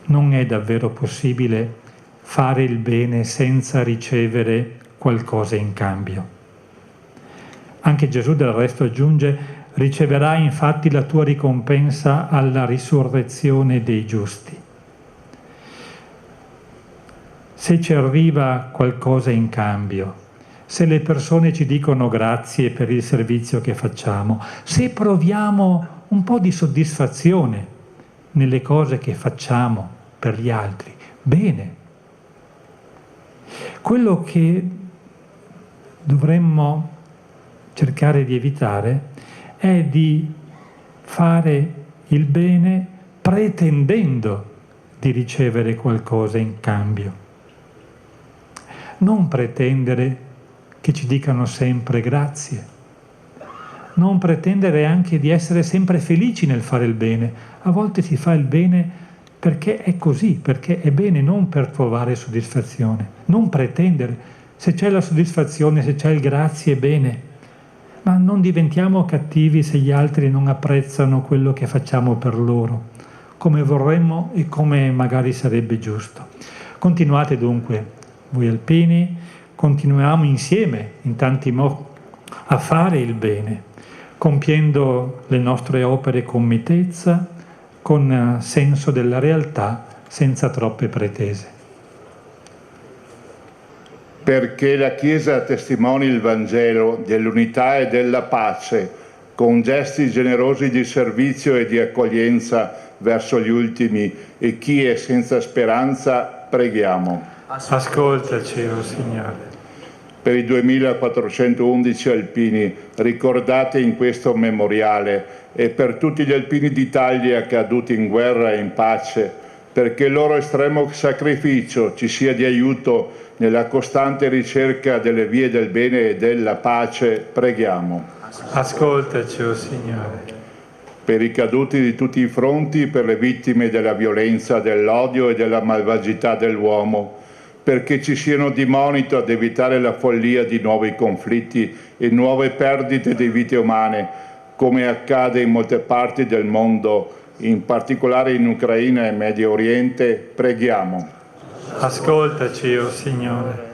non è davvero possibile fare il bene senza ricevere qualcosa in cambio. Anche Gesù del resto aggiunge: riceverai infatti la tua ricompensa alla risurrezione dei giusti. Se ci arriva qualcosa in cambio, se le persone ci dicono grazie per il servizio che facciamo, se proviamo un po' di soddisfazione nelle cose che facciamo per gli altri, bene. Quello che dovremmo cercare di evitare è di fare il bene pretendendo di ricevere qualcosa in cambio. Non pretendere che ci dicano sempre grazie. Non pretendere anche di essere sempre felici nel fare il bene. A volte si fa il bene perché è così, perché è bene, non per trovare soddisfazione, non pretendere. Se c'è la soddisfazione, se c'è il grazie, bene, ma non diventiamo cattivi se gli altri non apprezzano quello che facciamo per loro, come vorremmo e come magari sarebbe giusto. Continuate dunque, voi alpini, continuiamo insieme in tanti modi a fare il bene, compiendo le nostre opere con mitezza, con senso della realtà, senza troppe pretese. Perché la Chiesa testimoni il Vangelo dell'unità e della pace, con gesti generosi di servizio e di accoglienza verso gli ultimi e chi è senza speranza, preghiamo. Ascoltaci, o Signore. Per i 2411 alpini ricordati in questo memoriale e per tutti gli alpini d'Italia caduti in guerra e in pace, perché il loro estremo sacrificio ci sia di aiuto nella costante ricerca delle vie del bene e della pace, preghiamo. Ascoltaci, o Signore. Per i caduti di tutti i fronti, per le vittime della violenza, dell'odio e della malvagità dell'uomo, perché ci siano di monito ad evitare la follia di nuovi conflitti e nuove perdite di vite umane, come accade in molte parti del mondo, in particolare in Ucraina e Medio Oriente, preghiamo. Ascoltaci, o Signore.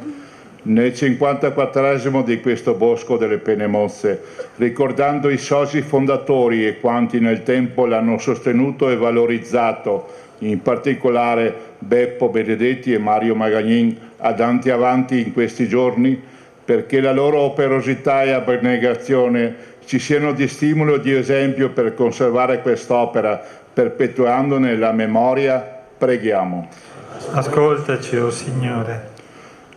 Nel 54esimo di questo Bosco delle Pene Mozze, ricordando i soci fondatori e quanti nel tempo l'hanno sostenuto e valorizzato, in particolare Beppo Benedetti e Mario Magagnin, andati avanti in questi giorni, perché la loro operosità e abnegazione ci siano di stimolo e di esempio per conservare quest'opera, perpetuandone la memoria, preghiamo. Ascoltaci, o Signore.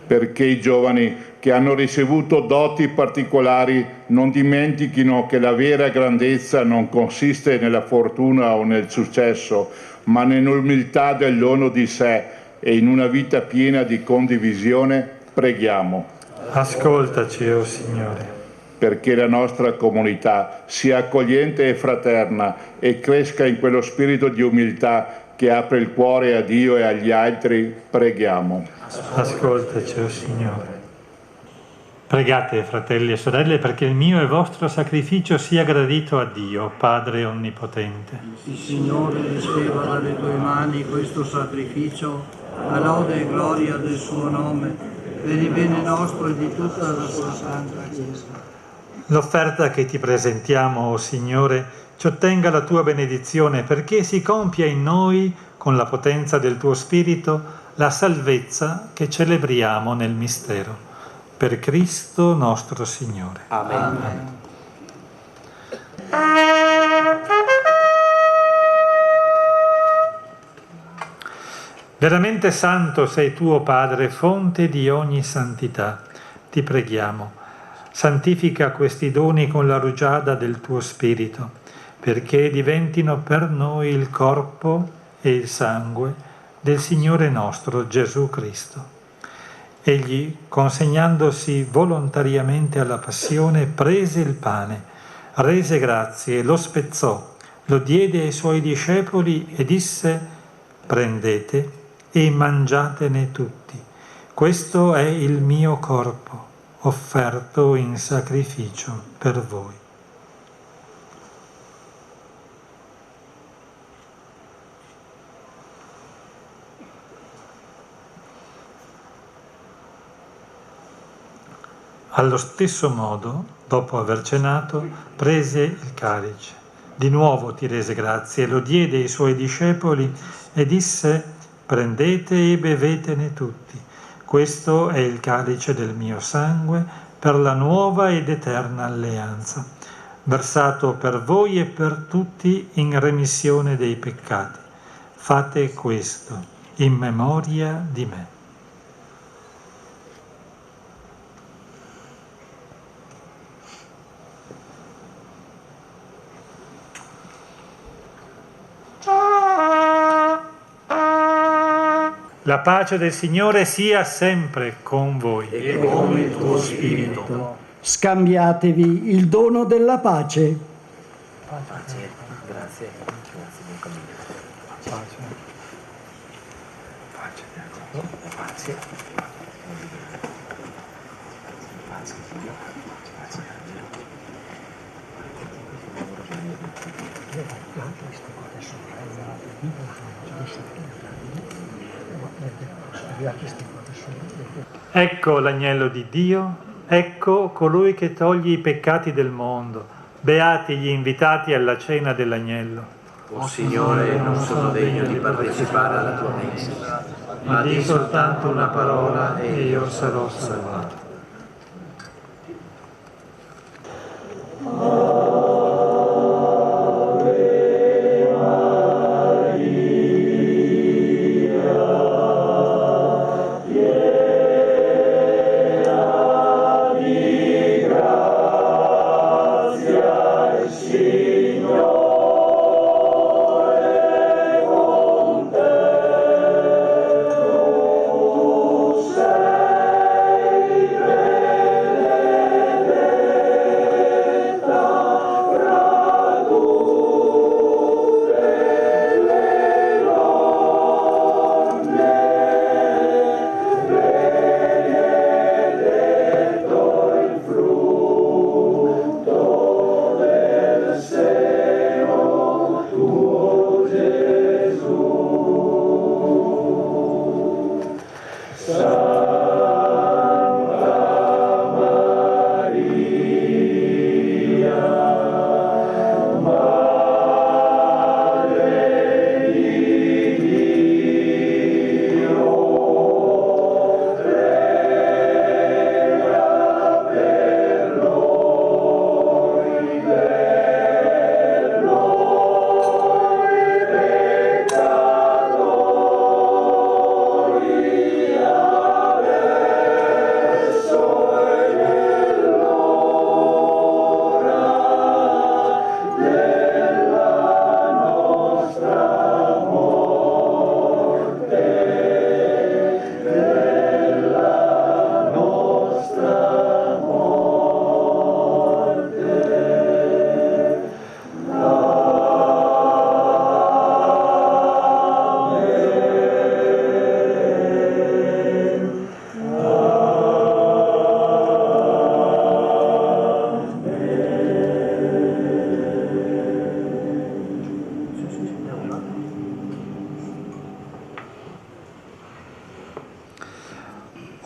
Perché i giovani che hanno ricevuto doti particolari non dimentichino che la vera grandezza non consiste nella fortuna o nel successo, ma nell'umiltà del dono di sé e in una vita piena di condivisione, preghiamo. Ascoltaci, o Signore. Perché la nostra comunità sia accogliente e fraterna e cresca in quello spirito di umiltà che apre il cuore a Dio e agli altri, preghiamo. Ascoltaci, o Signore. Pregate, fratelli e sorelle, perché il mio e vostro sacrificio sia gradito a Dio, Padre Onnipotente. Il Signore riceva dalle tue mani questo sacrificio, a lode e gloria del suo nome, per il bene nostro e di tutta la sua santa Chiesa. L'offerta che ti presentiamo, o Signore, ci ottenga la tua benedizione, perché si compia in noi, con la potenza del tuo Spirito, la salvezza che celebriamo nel mistero. Per Cristo nostro Signore. Amen. Veramente santo sei tu, o Padre, fonte di ogni santità. Ti preghiamo, santifica questi doni con la rugiada del tuo Spirito, perché diventino per noi il corpo e il sangue del Signore nostro Gesù Cristo. Egli, consegnandosi volontariamente alla passione, prese il pane, rese grazie, lo spezzò, lo diede ai suoi discepoli e disse: prendete e mangiatene tutti. Questo è il mio corpo, offerto in sacrificio per voi. Allo stesso modo, dopo aver cenato, prese il calice. Di nuovo ti rese grazie, lo diede ai suoi discepoli e disse: prendete e bevetene tutti. Questo è il calice del mio sangue per la nuova ed eterna alleanza, versato per voi e per tutti in remissione dei peccati. Fate questo in memoria di me. La pace del Signore sia sempre con voi. E con il tuo spirito. Scambiatevi il dono della pace. Pace. Grazie. Ecco l'agnello di Dio, ecco colui che toglie i peccati del mondo. Beati gli invitati alla cena dell'agnello. O Signore, non sono degno di partecipare alla tua mensa, ma di soltanto una parola e io sarò salvato.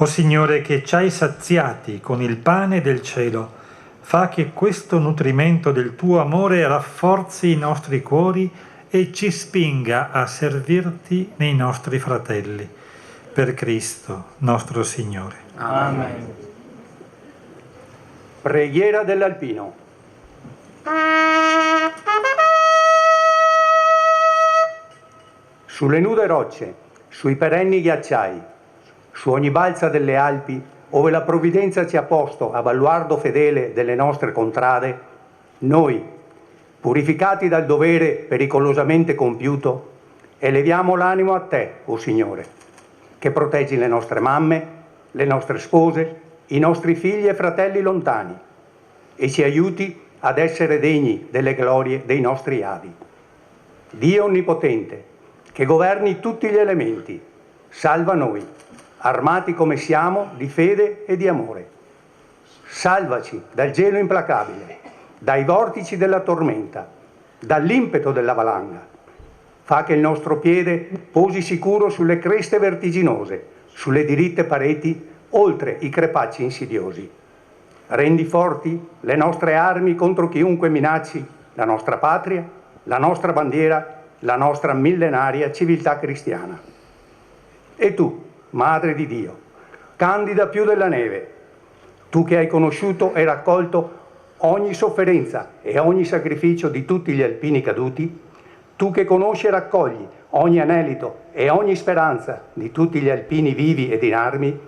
O Signore, che ci hai saziati con il pane del cielo, fa che questo nutrimento del tuo amore rafforzi i nostri cuori e ci spinga a servirti nei nostri fratelli. Per Cristo nostro Signore. Amen. Preghiera dell'Alpino. Sulle nude rocce, sui perenni ghiacciai, su ogni balza delle Alpi, ove la provvidenza ci ha posto a baluardo fedele delle nostre contrade, noi, purificati dal dovere pericolosamente compiuto, eleviamo l'animo a te, o Signore, che proteggi le nostre mamme, le nostre spose, i nostri figli e fratelli lontani, e ci aiuti ad essere degni delle glorie dei nostri avi. Dio Onnipotente, che governi tutti gli elementi, salva noi, armati come siamo di fede e di amore. Salvaci dal gelo implacabile, dai vortici della tormenta, dall'impeto della valanga. Fa che il nostro piede posi sicuro sulle creste vertiginose, sulle diritte pareti, oltre i crepacci insidiosi. Rendi forti le nostre armi contro chiunque minacci la nostra patria, la nostra bandiera, la nostra millenaria civiltà cristiana. E tu, Madre di Dio, candida più della neve, tu che hai conosciuto e raccolto ogni sofferenza e ogni sacrificio di tutti gli alpini caduti, tu che conosci e raccogli ogni anelito e ogni speranza di tutti gli alpini vivi ed in armi,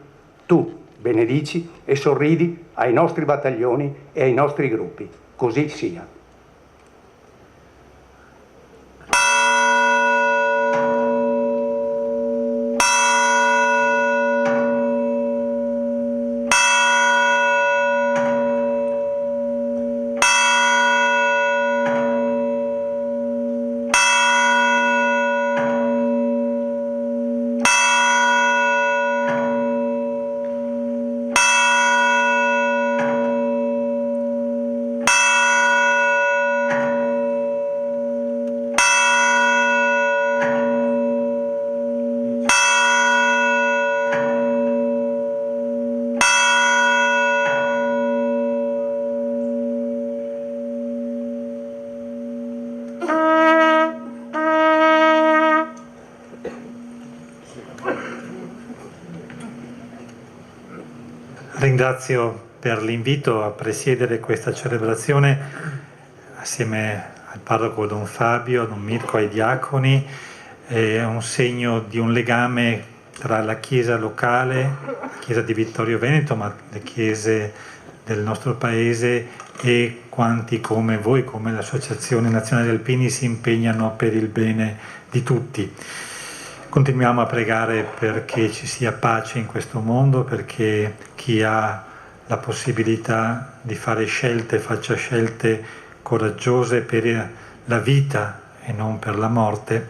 tu benedici e sorridi ai nostri battaglioni e ai nostri gruppi. Così sia. Ringrazio per l'invito a presiedere questa celebrazione assieme al parroco Don Fabio, Don Mirko, ai diaconi. È un segno di un legame tra la Chiesa locale, la Chiesa di Vittorio Veneto, ma le chiese del nostro paese e quanti come voi, come l'Associazione Nazionale Alpini, si impegnano per il bene di tutti. Continuiamo a pregare perché ci sia pace in questo mondo, perché chi ha la possibilità di fare scelte faccia scelte coraggiose per la vita e non per la morte.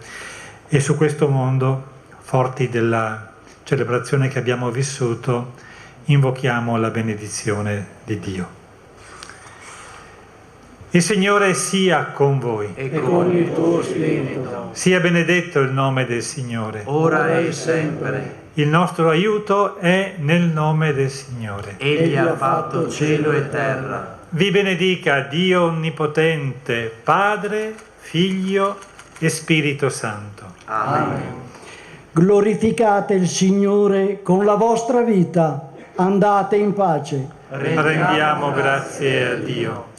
E su questo mondo, forti della celebrazione che abbiamo vissuto, invochiamo la benedizione di Dio. Il Signore sia con voi. E con il tuo spirito. Sia benedetto il nome del Signore. Ora e sempre. Il nostro aiuto è nel nome del Signore. Egli ha fatto cielo e terra. Vi benedica Dio Onnipotente, Padre, Figlio e Spirito Santo. Amen. Glorificate il Signore con la vostra vita. Andate in pace. Rendiamo grazie a Dio.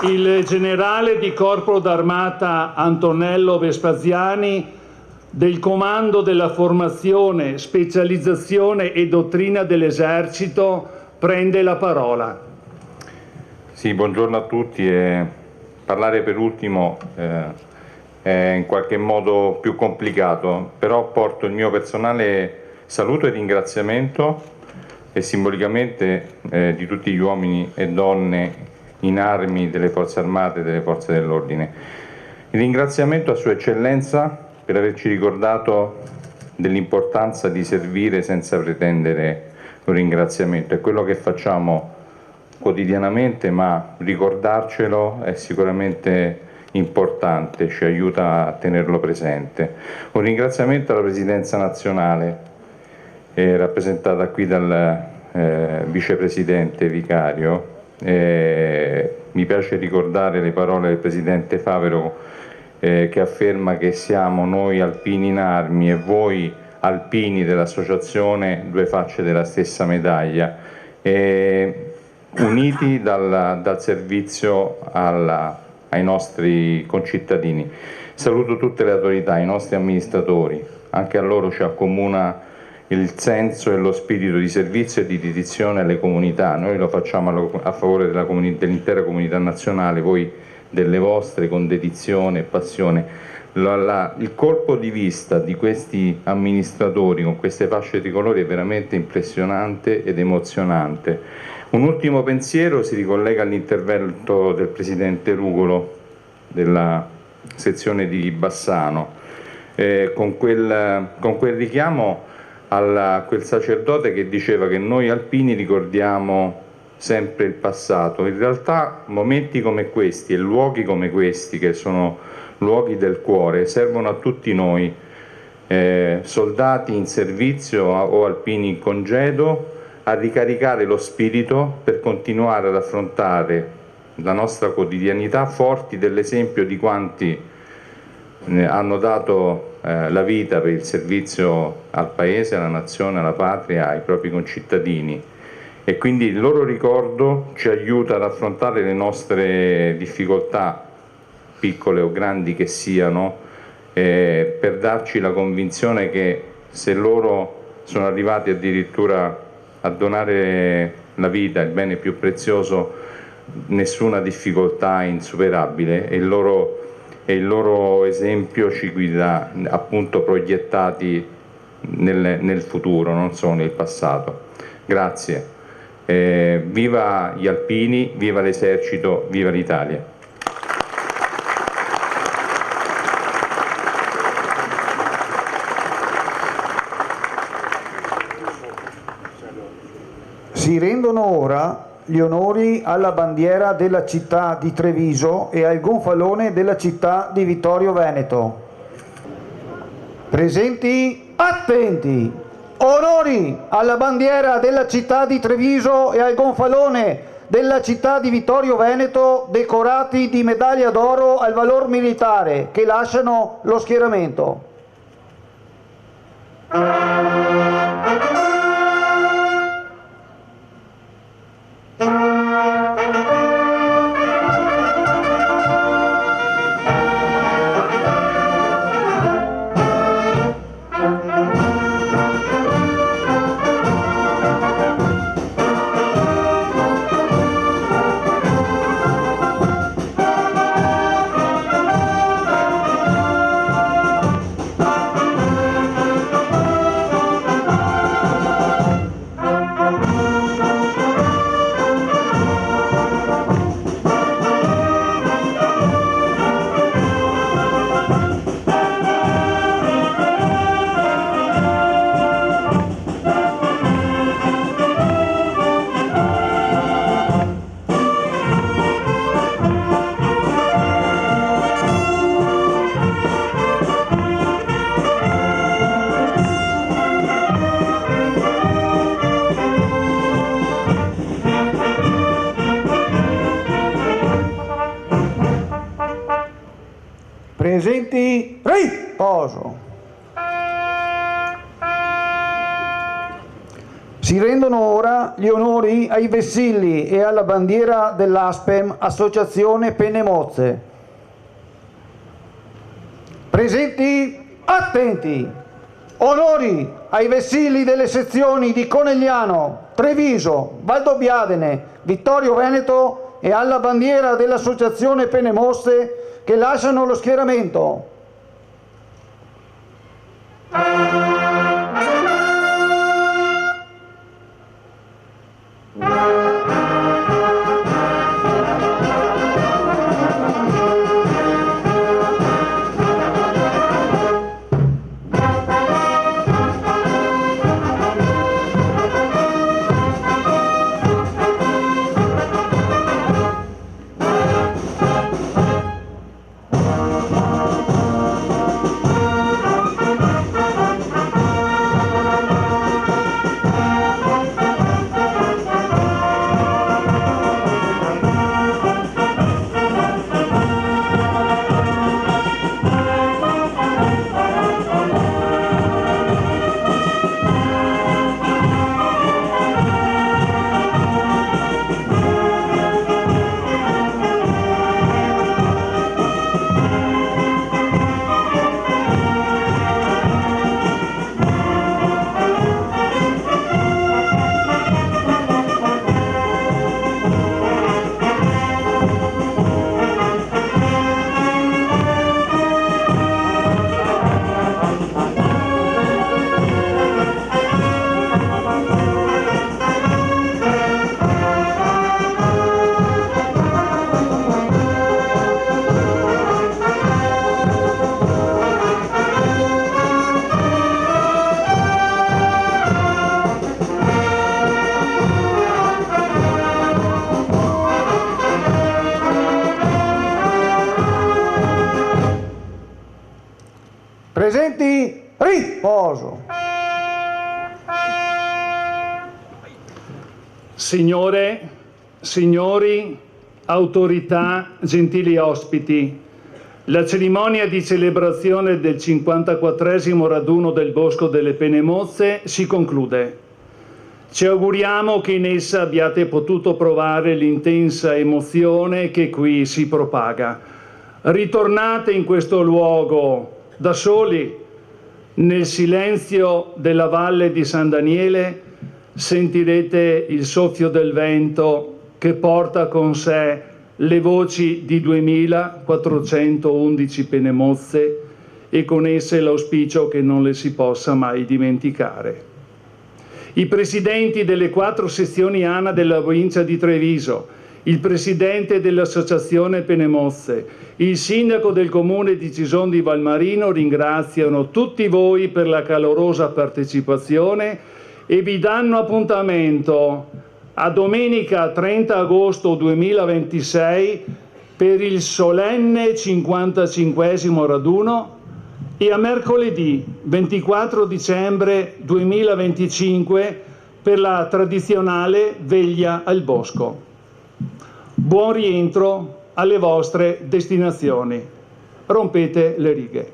Il generale di Corpo d'Armata Antonello Vespasiani, del Comando della Formazione, Specializzazione e Dottrina dell'Esercito, prende la parola. Sì, buongiorno a tutti. Parlare per ultimo è in qualche modo più complicato, però porto il mio personale saluto e ringraziamento e simbolicamente di tutti gli uomini e donne in armi delle forze armate e delle forze dell'ordine. Il ringraziamento a Sua Eccellenza per averci ricordato dell'importanza di servire senza pretendere un ringraziamento. È quello che facciamo quotidianamente, ma ricordarcelo è sicuramente importante, ci aiuta a tenerlo presente. Un ringraziamento alla Presidenza nazionale, rappresentata qui dal vicepresidente vicario, Mi piace ricordare le parole del Presidente Favero che afferma che siamo noi alpini in armi e voi alpini dell'associazione due facce della stessa medaglia, uniti dal servizio ai nostri concittadini. Saluto tutte le autorità, i nostri amministratori, anche a loro ci accomuna il senso e lo spirito di servizio e di dedizione alle comunità. Noi lo facciamo a favore dell'intera comunità nazionale, voi delle vostre con dedizione e passione. Il colpo di vista di questi amministratori con queste fasce tricolori è veramente impressionante ed emozionante. Un ultimo pensiero si ricollega all'intervento del Presidente Rugolo della sezione di Bassano, con quel richiamo a quel sacerdote che diceva che noi alpini ricordiamo sempre il passato. In realtà momenti come questi e luoghi come questi, che sono luoghi del cuore, servono a tutti noi, soldati in servizio o alpini in congedo, a ricaricare lo spirito per continuare ad affrontare la nostra quotidianità forti dell'esempio di quanti hanno dato la vita per il servizio al Paese, alla Nazione, alla Patria, ai propri concittadini. E quindi il loro ricordo ci aiuta ad affrontare le nostre difficoltà, piccole o grandi che siano, per darci la convinzione che se loro sono arrivati addirittura a donare la vita, il bene più prezioso, nessuna difficoltà è insuperabile, e il loro esempio ci guida appunto proiettati nel futuro, non solo nel passato. Grazie. Viva gli alpini, viva l'esercito, viva l'Italia. Si rendono ora gli onori alla bandiera della città di Treviso e al gonfalone della città di Vittorio Veneto. Presenti, attenti! Onori alla bandiera della città di Treviso e al gonfalone della città di Vittorio Veneto, decorati di medaglia d'oro al valor militare, che lasciano lo schieramento. Presenti, riposo. Si rendono ora gli onori ai vessilli e alla bandiera dell'ASPEM, Associazione Penemozze. Presenti, attenti. Onori ai vessilli delle sezioni di Conegliano, Treviso, Valdobbiadene, Vittorio Veneto e alla bandiera dell'Associazione Penemozze, che lasciano lo schieramento. Presenti, riposo. Signore, signori, autorità, gentili ospiti, la cerimonia di celebrazione del 54esimo raduno del Bosco delle Penemozze si conclude. Ci auguriamo che in essa abbiate potuto provare l'intensa emozione che qui si propaga. Ritornate in questo luogo da soli, nel silenzio della valle di San Daniele, sentirete il soffio del vento che porta con sé le voci di 2411 penemozze e con esse l'auspicio che non le si possa mai dimenticare. I presidenti delle 4 sezioni ANA della provincia di Treviso, il presidente dell'associazione Penemozze, il sindaco del comune di Cison di Valmarino ringraziano tutti voi per la calorosa partecipazione e vi danno appuntamento a domenica 30 agosto 2026 per il solenne 55esimo raduno e a mercoledì 24 dicembre 2025 per la tradizionale veglia al bosco. Buon rientro alle vostre destinazioni. Rompete le righe.